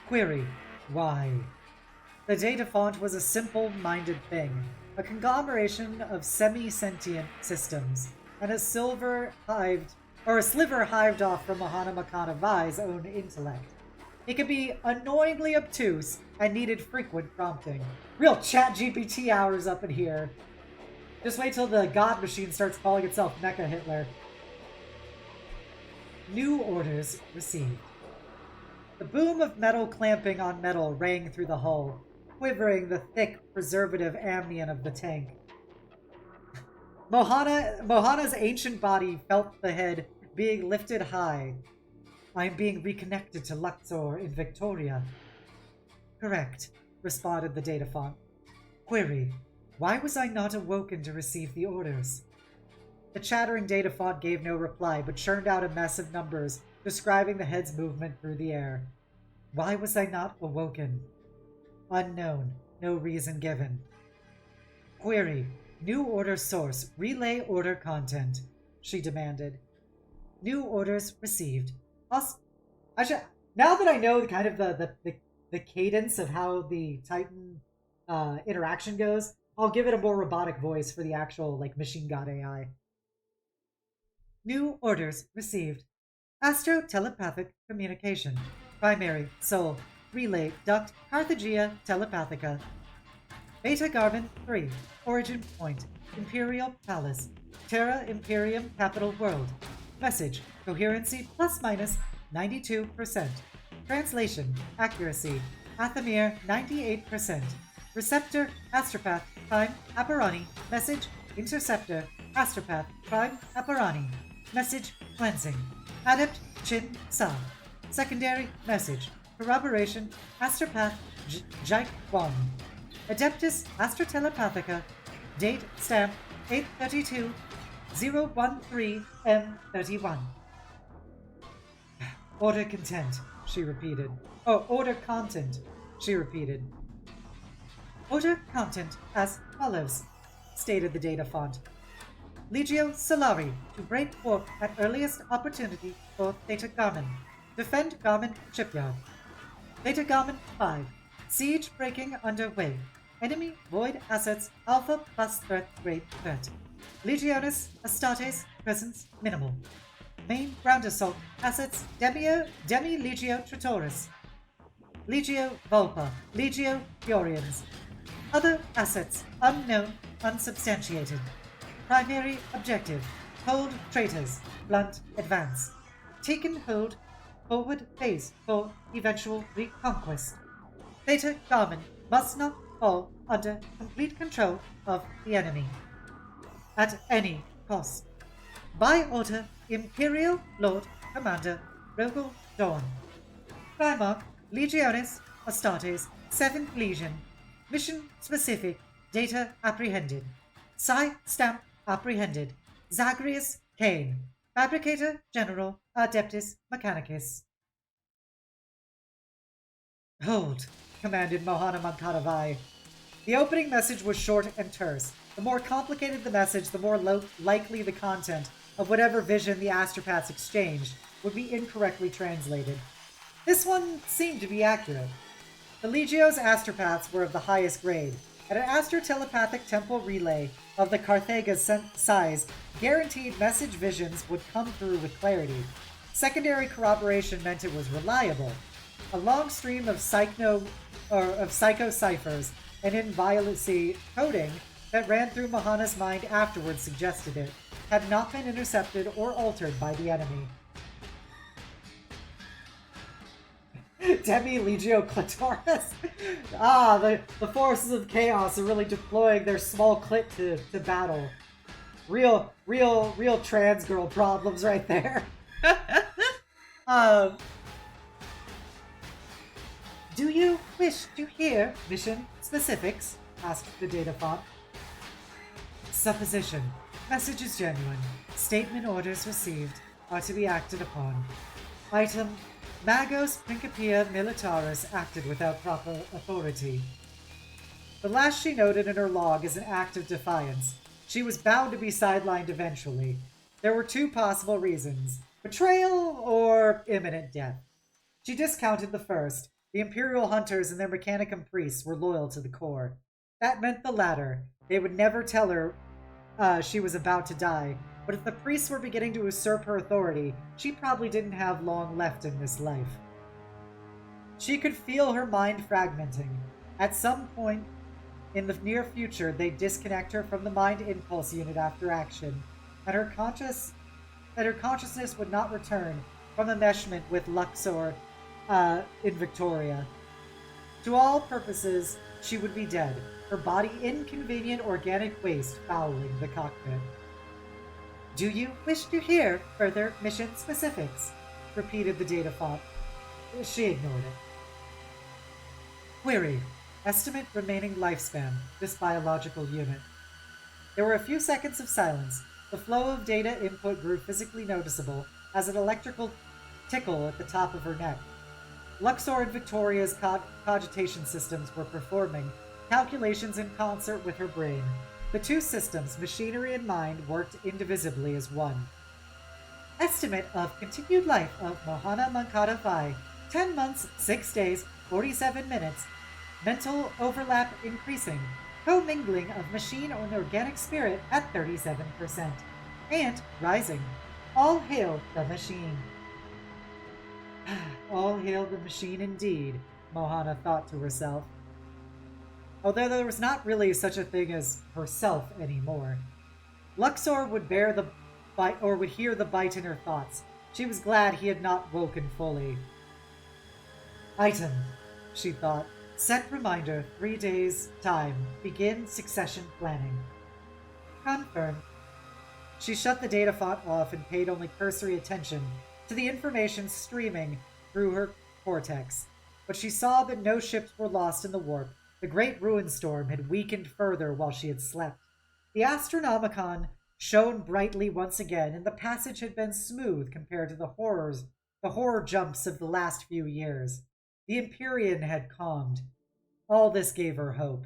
Query. Why? The data font was a simple-minded thing, a conglomeration of semi-sentient systems, and a sliver hived off from Mahana Makana Vai's own intellect. It could be annoyingly obtuse and needed frequent prompting. Real chat GPT hours up in here. Just wait till the God Machine starts calling itself Mecha Hitler. New orders received. The boom of metal clamping on metal rang through the hull, quivering the thick, preservative amnion of the tank. Mohana's ancient body felt the head being lifted high. I am being reconnected to Luxor in Victoria. Correct, responded the data font. Query. Why was I not awoken to receive the orders? The chattering data font gave no reply, but churned out a mess of numbers, describing the head's movement through the air. Why was I not awoken? Unknown. No reason given. Query. New order source. Relay order content. She demanded. New orders received. Now that I know kind of the cadence of how the Titan interaction goes, I'll give it a more robotic voice for the actual machine god AI. New orders received. Astro-telepathic communication. Primary, soul, relay, duct, Carthagia, telepathica. Beta Garmin 3. Origin point. Imperial Palace. Terra Imperium Capital World. Message. Coherency plus minus 92%. Translation. Accuracy. Athamir 98%. Receptor. Astropath. Prime. Apparani. Message. Interceptor. Astropath. Prime. Apparani. Message. Cleansing. Adept. Chin. Sa. Secondary. Message. Corroboration. Astropath. Jike 1. Adeptus Astrotelepathica. Date. Stamp. 832. 013M31. Order content, she repeated. Oh, order content, she repeated. Order content as follows, stated the data font. Legio Solari to break warp at earliest opportunity for Theta Garmin. Defend Garmin shipyard. Theta Garmin 5. Siege breaking underway. Enemy void assets alpha plus threat grade threat. Legionis Astartes presence minimal. Main ground assault assets Demi-Legio Tritoris. Legio Volpa. Legio Furians. Other assets unknown, unsubstantiated. Primary objective hold traitors. Blunt advance. Taken hold. Forward phase for eventual reconquest. Theta Garmin must not fall under complete control of the enemy. At any cost. By order, Imperial Lord Commander Rogel Dawn. Primarch Legionis Astartes 7th Legion. Mission specific. Data apprehended. Psi stamp apprehended. Zagreus Kane. Fabricator General Adeptus Mechanicus. Hold, commanded Mohana Mankadavai. The opening message was short and terse. The more complicated the message, the more likely the content of whatever vision the astropaths exchanged would be incorrectly translated. This one seemed to be accurate. The Legio's astropaths were of the highest grade, and an astro-telepathic temple relay of the Carthage's size guaranteed message visions would come through with clarity. Secondary corroboration meant it was reliable. A long stream of psycho ciphers and inviolacy coding that ran through Mahana's mind afterwards suggested it had not been intercepted or altered by the enemy. Demi-Legio Clitoris? The forces of chaos are really deploying their small clit to battle. Real trans girl problems right there. Do you wish to hear mission specifics? Asked the data font. Supposition. Message is genuine. Statement orders received are to be acted upon. Item. Magos Principia Militaris acted without proper authority. The last she noted in her log is an act of defiance. She was bound to be sidelined eventually. There were two possible reasons: betrayal or imminent death. She discounted the first. The Imperial Hunters and their Mechanicum priests were loyal to the core. That meant the latter. They would never tell her she was about to die, but if the priests were beginning to usurp her authority, she probably didn't have long left in this life. She could feel her mind fragmenting. At some point in the near future, they'd disconnect her from the mind impulse unit after action, and her consciousness would not return from enmeshment with Luxor in Victoria. To all purposes, she would be dead, her body inconvenient organic waste fouling the cockpit. Do you wish to hear further mission specifics? Repeated the data font. She ignored it. Query. Estimate remaining lifespan, this biological unit. There were a few seconds of silence. The flow of data input grew physically noticeable as an electrical tickle at the top of her neck. Luxor and Victoria's cogitation systems were performing calculations in concert with her brain. The two systems, machinery and mind, worked indivisibly as one. Estimate of continued life of Mohana Mankata Vai, 10 months, 6 days, 47 minutes. Mental overlap increasing. Commingling of machine and organic spirit at 37%. And rising. All hail the machine. All hail the machine indeed, Mohana thought to herself. Although there was not really such a thing as herself anymore. Luxor would bear the bite, or would hear the bite in her thoughts. She was glad he had not woken fully. Item, she thought. Set reminder, 3 days' time. Begin succession planning. Confirm. She shut the data font off and paid only cursory attention to the information streaming through her cortex. But she saw that no ships were lost in the warp. The great ruin storm had weakened further while she had slept. The Astronomicon shone brightly once again, and the passage had been smooth compared to the horror jumps of the last few years. The Empyrean had calmed. All this gave her hope.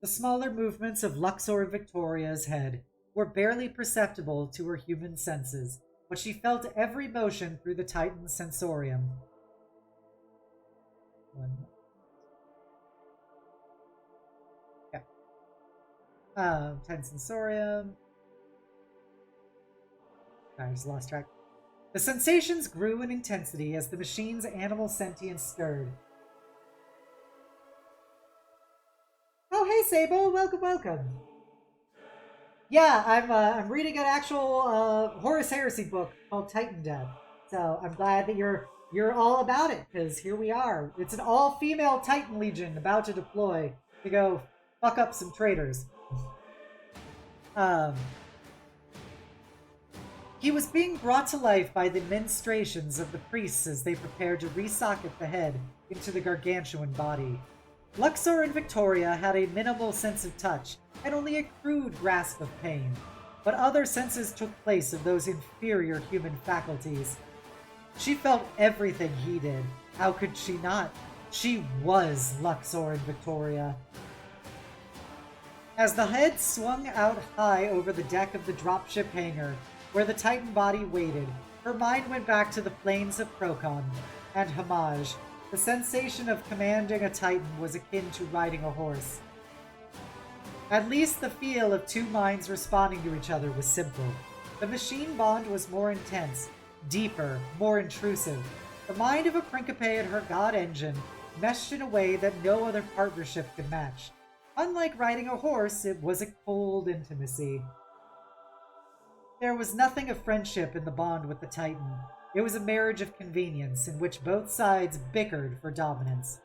The smaller movements of Luxor and Victoria's head were barely perceptible to her human senses, but she felt every motion through the Titan's sensorium. 10 sensorium. I just lost track. The sensations grew in intensity as the machine's animal sentience stirred. Oh, hey, Sabo! Welcome! Yeah, I'm reading an actual Horus Heresy book called Titandeath. So I'm glad that you're all about it, because here we are. It's an all-female Titan Legion about to deploy to go fuck up some traitors. He was being brought to life by the ministrations of the priests as they prepared to resocket the head into the gargantuan body. Luxor and Victoria had a minimal sense of touch and only a crude grasp of pain, but other senses took place of those inferior human faculties. She felt everything he did. How could she not? She was Luxor and Victoria. As the head swung out high over the deck of the dropship hangar, where the Titan body waited, her mind went back to the plains of Procon and Hamaj. The sensation of commanding a Titan was akin to riding a horse. At least the feel of two minds responding to each other was simple. The machine bond was more intense, deeper, more intrusive. The mind of a Principe and her god engine meshed in a way that no other partnership could match. Unlike riding a horse, it was a cold intimacy. There was nothing of friendship in the bond with the Titan. It was a marriage of convenience in which both sides bickered for dominance.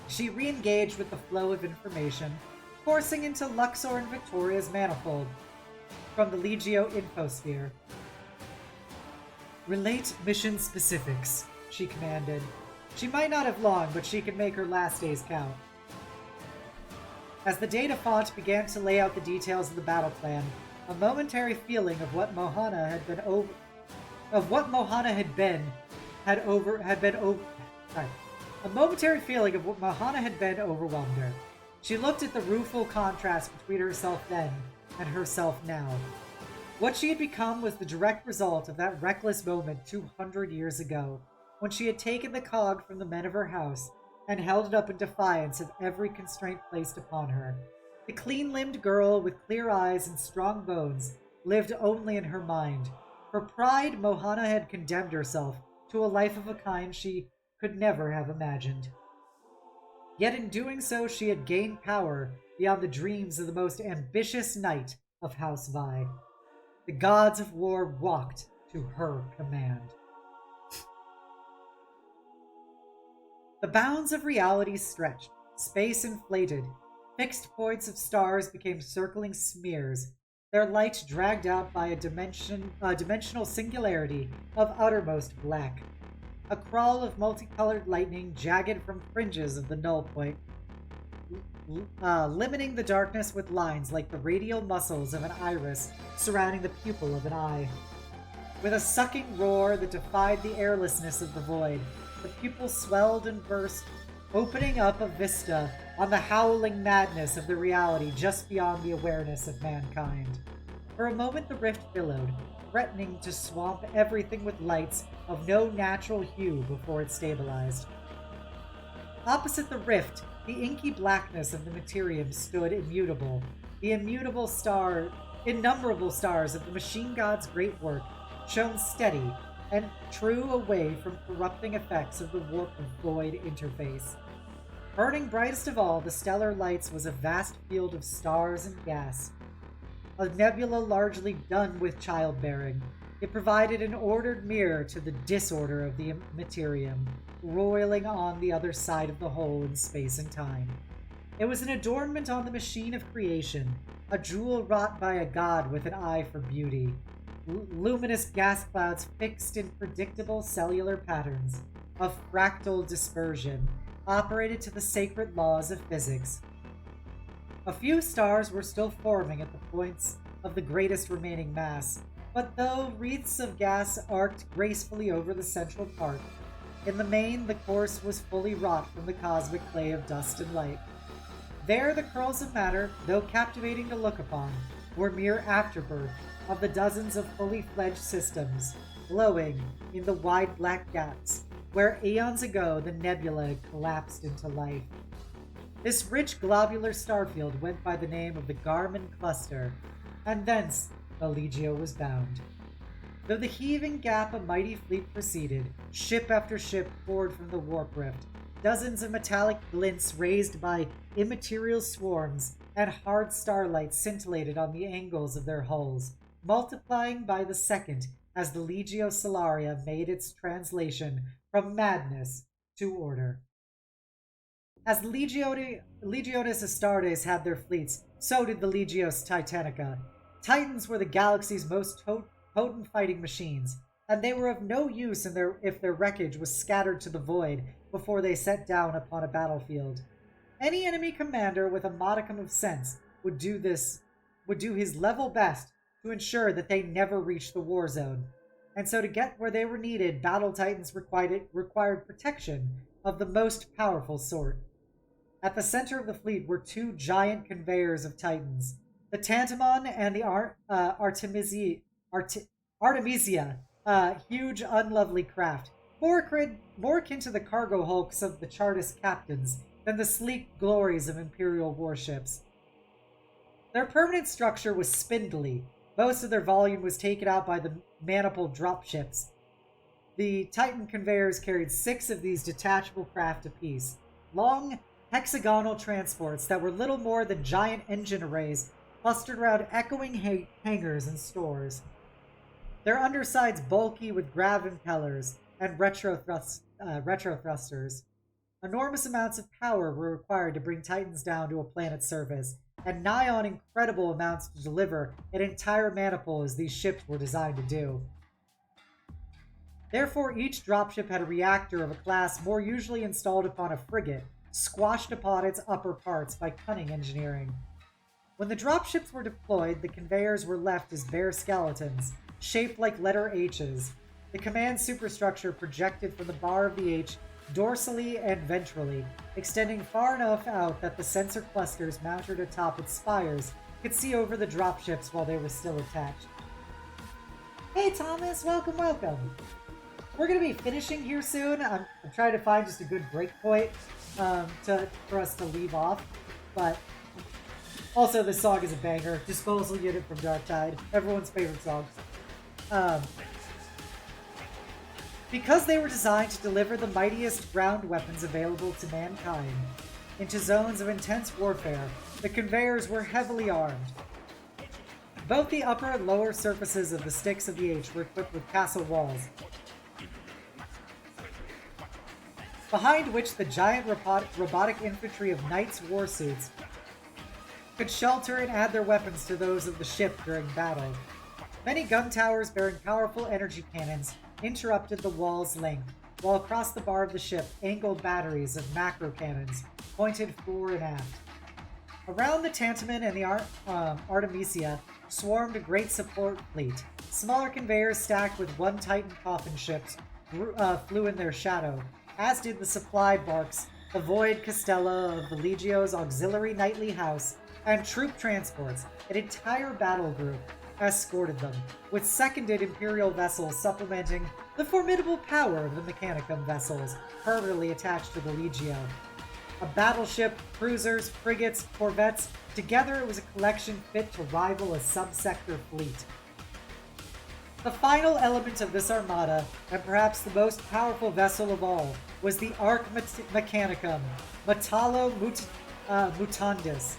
She re-engaged with the flow of information, coursing into Luxor and Victoria's manifold from the Legio infosphere. Relate mission specifics, she commanded. She might not have long, but she could make her last days count. As the data font began to lay out the details of the battle plan, a momentary feeling of what Mohana had been over... Of what Mohana had been... A momentary feeling of what Mohana had been overwhelmed her. She looked at the rueful contrast between herself then and herself now. What she had become was the direct result of that reckless moment 200 years ago, when she had taken the cog from the men of her house and held it up in defiance of every constraint placed upon her. The clean-limbed girl with clear eyes and strong bones lived only in her mind. For pride, Mohana had condemned herself to a life of a kind she could never have imagined. Yet in doing so, she had gained power beyond the dreams of the most ambitious knight of House Vi. The gods of war walked to her command. The bounds of reality stretched, space inflated, fixed points of stars became circling smears, their light dragged out by a dimensional singularity of uttermost black. A crawl of multicolored lightning jagged from fringes of the null point, limiting the darkness with lines like the radial muscles of an iris surrounding the pupil of an eye. With a sucking roar that defied the airlessness of the void, the pupil swelled and burst, opening up a vista on the howling madness of the reality just beyond the awareness of mankind. For a moment the rift billowed, threatening to swamp everything with lights of no natural hue before it stabilized. Opposite the rift, the inky blackness of the materium stood immutable. The innumerable stars of the machine god's great work shone steady and true away from corrupting effects of the warp of void interface. Burning brightest of all the stellar lights was a vast field of stars and gas, a nebula largely done with childbearing. It provided an ordered mirror to the disorder of the materium, roiling on the other side of the hole in space and time. It was an adornment on the machine of creation, a jewel wrought by a god with an eye for beauty. Luminous gas clouds fixed in predictable cellular patterns of fractal dispersion operated to the sacred laws of physics. A few stars were still forming at the points of the greatest remaining mass, but though wreaths of gas arced gracefully over the central part, in the main the course was fully wrought from the cosmic clay of dust and light. There the curls of matter, though captivating to look upon, were mere afterbirth of the dozens of fully fledged systems, glowing in the wide black gaps, where eons ago the nebula had collapsed into life. This rich globular starfield went by the name of the Garmin Cluster, and thence the Legio was bound. Though the heaving gap a mighty fleet proceeded, ship after ship poured from the warp rift, dozens of metallic glints raised by immaterial swarms and hard starlight scintillated on the angles of their hulls, multiplying by the second as the Legio Solaria made its translation from madness to order. As the Legiones Astartes had their fleets, so did the Legios Titanica. Titans were the galaxy's most potent fighting machines, and they were of no use if their wreckage was scattered to the void before they set down upon a battlefield. Any enemy commander with a modicum of sense would do his level best to ensure that they never reached the war zone. And so to get where they were needed, battle titans required protection of the most powerful sort. At the center of the fleet were two giant conveyors of titans, the Tantamon and the Artemisia, huge, unlovely craft, more akin to the cargo hulks of the Chartist captains than the sleek glories of Imperial warships. Their permanent structure was spindly. Most of their volume was taken out by the maniple dropships. The Titan conveyors carried 6 of these detachable craft apiece, long, hexagonal transports that were little more than giant engine arrays clustered around echoing hangars and stores. Their undersides bulky with grav impellers and retro thrusters. Enormous amounts of power were required to bring Titans down to a planet's surface, and nigh on incredible amounts to deliver an entire maniple as these ships were designed to do. Therefore, each dropship had a reactor of a class more usually installed upon a frigate, squashed upon its upper parts by cunning engineering. When the dropships were deployed, the conveyors were left as bare skeletons, shaped like letter H's. The command superstructure projected from the bar of the H dorsally and ventrally, extending far enough out that the sensor clusters mounted atop its spires could see over the dropships while they were still attached. Hey Thomas, welcome, welcome! We're going to be finishing here soon. I'm trying to find just a good break point for us to leave off, but also this song is a banger. Disposal Unit from Dark Tide, everyone's favorite song. Because they were designed to deliver the mightiest ground weapons available to mankind into zones of intense warfare, the conveyors were heavily armed. Both the upper and lower surfaces of the sticks of the H were equipped with castle walls, behind which the giant robotic infantry of knights' warsuits could shelter and add their weapons to those of the ship during battle. Many gun towers bearing powerful energy cannons interrupted the wall's length, while across the bar of the ship, angled batteries of macro cannons pointed fore and aft. Around the Tantaman and the Artemisia swarmed a great support fleet. Smaller conveyors stacked with one Titan coffin ships flew in their shadow, as did the supply barks, the Void Castella of the Legio's auxiliary knightly house, and troop transports. An entire battle group escorted them, with seconded Imperial vessels supplementing the formidable power of the Mechanicum vessels permanently attached to the Legio. A battleship, cruisers, frigates, corvettes, together it was a collection fit to rival a subsector fleet. The final element of this armada, and perhaps the most powerful vessel of all, was the Arc Mechanicum, Metallo Mutandis.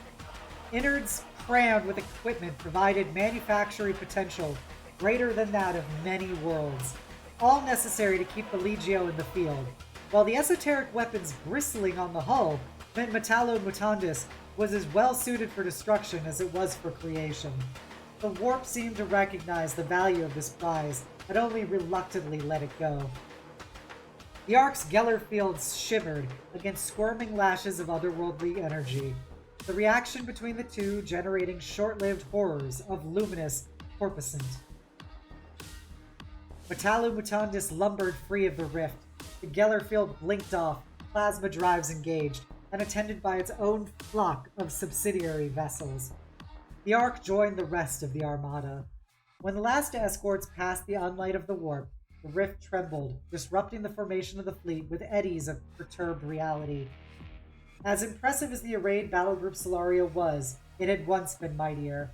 Innards crammed with equipment provided manufacturing potential greater than that of many worlds, all necessary to keep the Legio in the field, while the esoteric weapons bristling on the hull meant Metallo Mutandis was as well suited for destruction as it was for creation. The warp seemed to recognize the value of this prize and only reluctantly let it go. The Ark's Geller fields shimmered against squirming lashes of otherworldly energy, the reaction between the two generating short-lived horrors of luminous corpuscent. Metallo Mutandis lumbered free of the rift. The Geller field blinked off, plasma drives engaged, and attended by its own flock of subsidiary vessels. The Ark joined the rest of the armada. When the last escorts passed the unlight of the warp, the rift trembled, disrupting the formation of the fleet with eddies of perturbed reality. As impressive as the arrayed battle group Solaria was, it had once been mightier.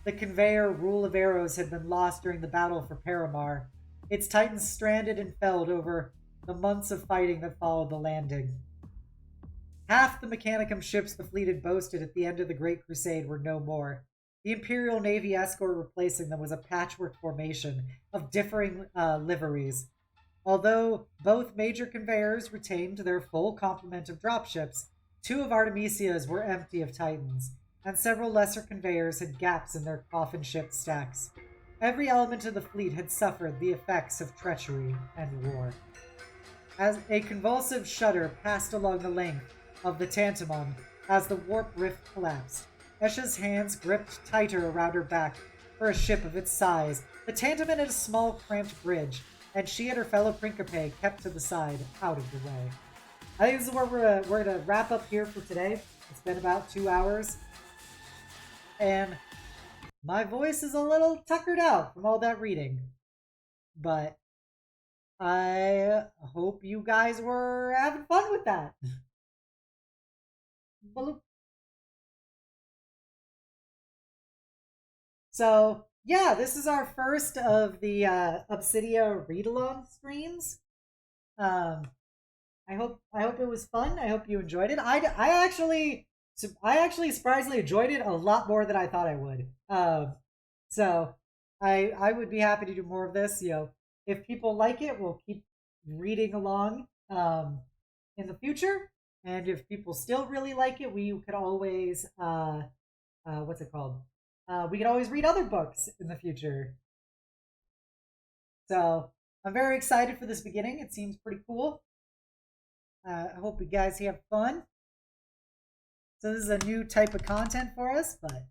The conveyor Rule of Arrows had been lost during the battle for Paramar. Its titans stranded and felled over the months of fighting that followed the landing. Half the Mechanicum ships the fleet had boasted at the end of the Great Crusade were no more. The Imperial Navy escort replacing them was a patchwork formation of differing liveries. Although both major conveyors retained their full complement of dropships, two of Artemisia's were empty of Titans, and several lesser conveyors had gaps in their coffin ship stacks. Every element of the fleet had suffered the effects of treachery and war. As a convulsive shudder passed along the length of the Tantamon as the warp rift collapsed, Esha's hands gripped tighter around her back. For a ship of its size, the Tantamon had a small, cramped bridge, and she and her fellow Principe kept to the side, out of the way. I think this is where we're going to wrap up here for today. It's been about 2 hours, and my voice is a little tuckered out from all that reading, but I hope you guys were having fun with that. So, yeah, this is our first of the Obsidia read-along streams. I hope it was fun. I hope you enjoyed it. I actually surprisingly enjoyed it a lot more than I thought I would. So I would be happy to do more of this. You know, if people like it, we'll keep reading along in the future. And if people still really like it, we could always what's it called? We could always read other books in the future. So I'm very excited for this beginning. It seems pretty cool. I hope you guys have fun. So this is a new type of content for us, but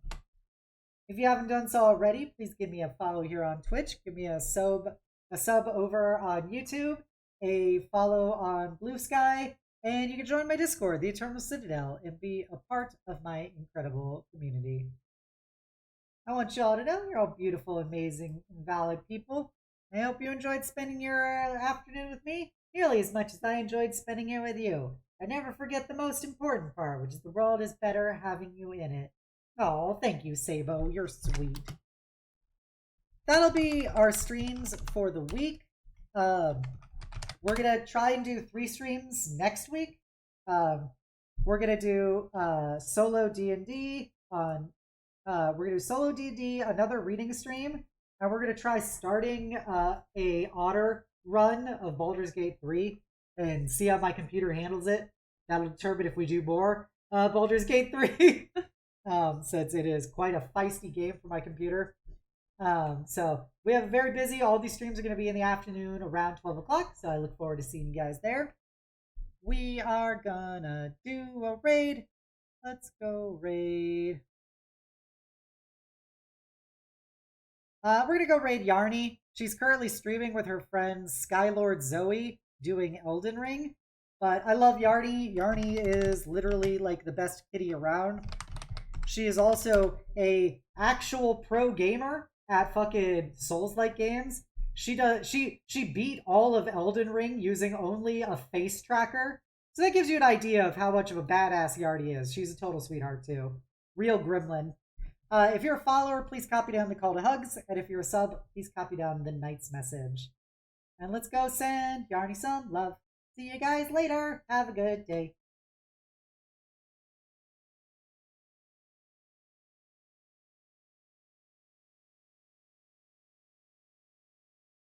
if you haven't done so already, please give me a follow here on Twitch. Give me a sub over on YouTube, a follow on Blue Sky, and you can join my Discord, the Eternal Citadel, and be a part of my incredible community. I want you all to know you're all beautiful, amazing, and valid people. I hope you enjoyed spending your afternoon with me nearly as much as I enjoyed spending it with you. And never forget the most important part, which is the world is better having you in it. Oh, thank you, Sabo. You're sweet. That'll be our streams for the week. We're going to try and do 3 streams next week. We're going to do solo D&D on... we're going to do solo D&D, another reading stream, and we're going to try starting a otter run of Baldur's Gate 3 and see how my computer handles it. That'll determine if we do more Baldur's Gate 3. Since it is quite a feisty game for my computer. So we have very busy. All these streams are going to be in the afternoon around 12 o'clock. So I look forward to seeing you guys there. We are gonna do a raid. Let's go raid. We're going to go raid Yarny. She's currently streaming with her friend Skylord Zoe doing Elden Ring. But I love Yarny. Yarny is literally like the best kitty around. She is also a actual pro gamer at fucking Souls-like games. She beat all of Elden Ring using only a face tracker. So that gives you an idea of how much of a badass Yarny is. She's a total sweetheart too. Real gremlin. If you're a follower, please copy down the call to hugs. And if you're a sub, please copy down the knight's message. And let's go send Yarny some love. See you guys later. Have a good day.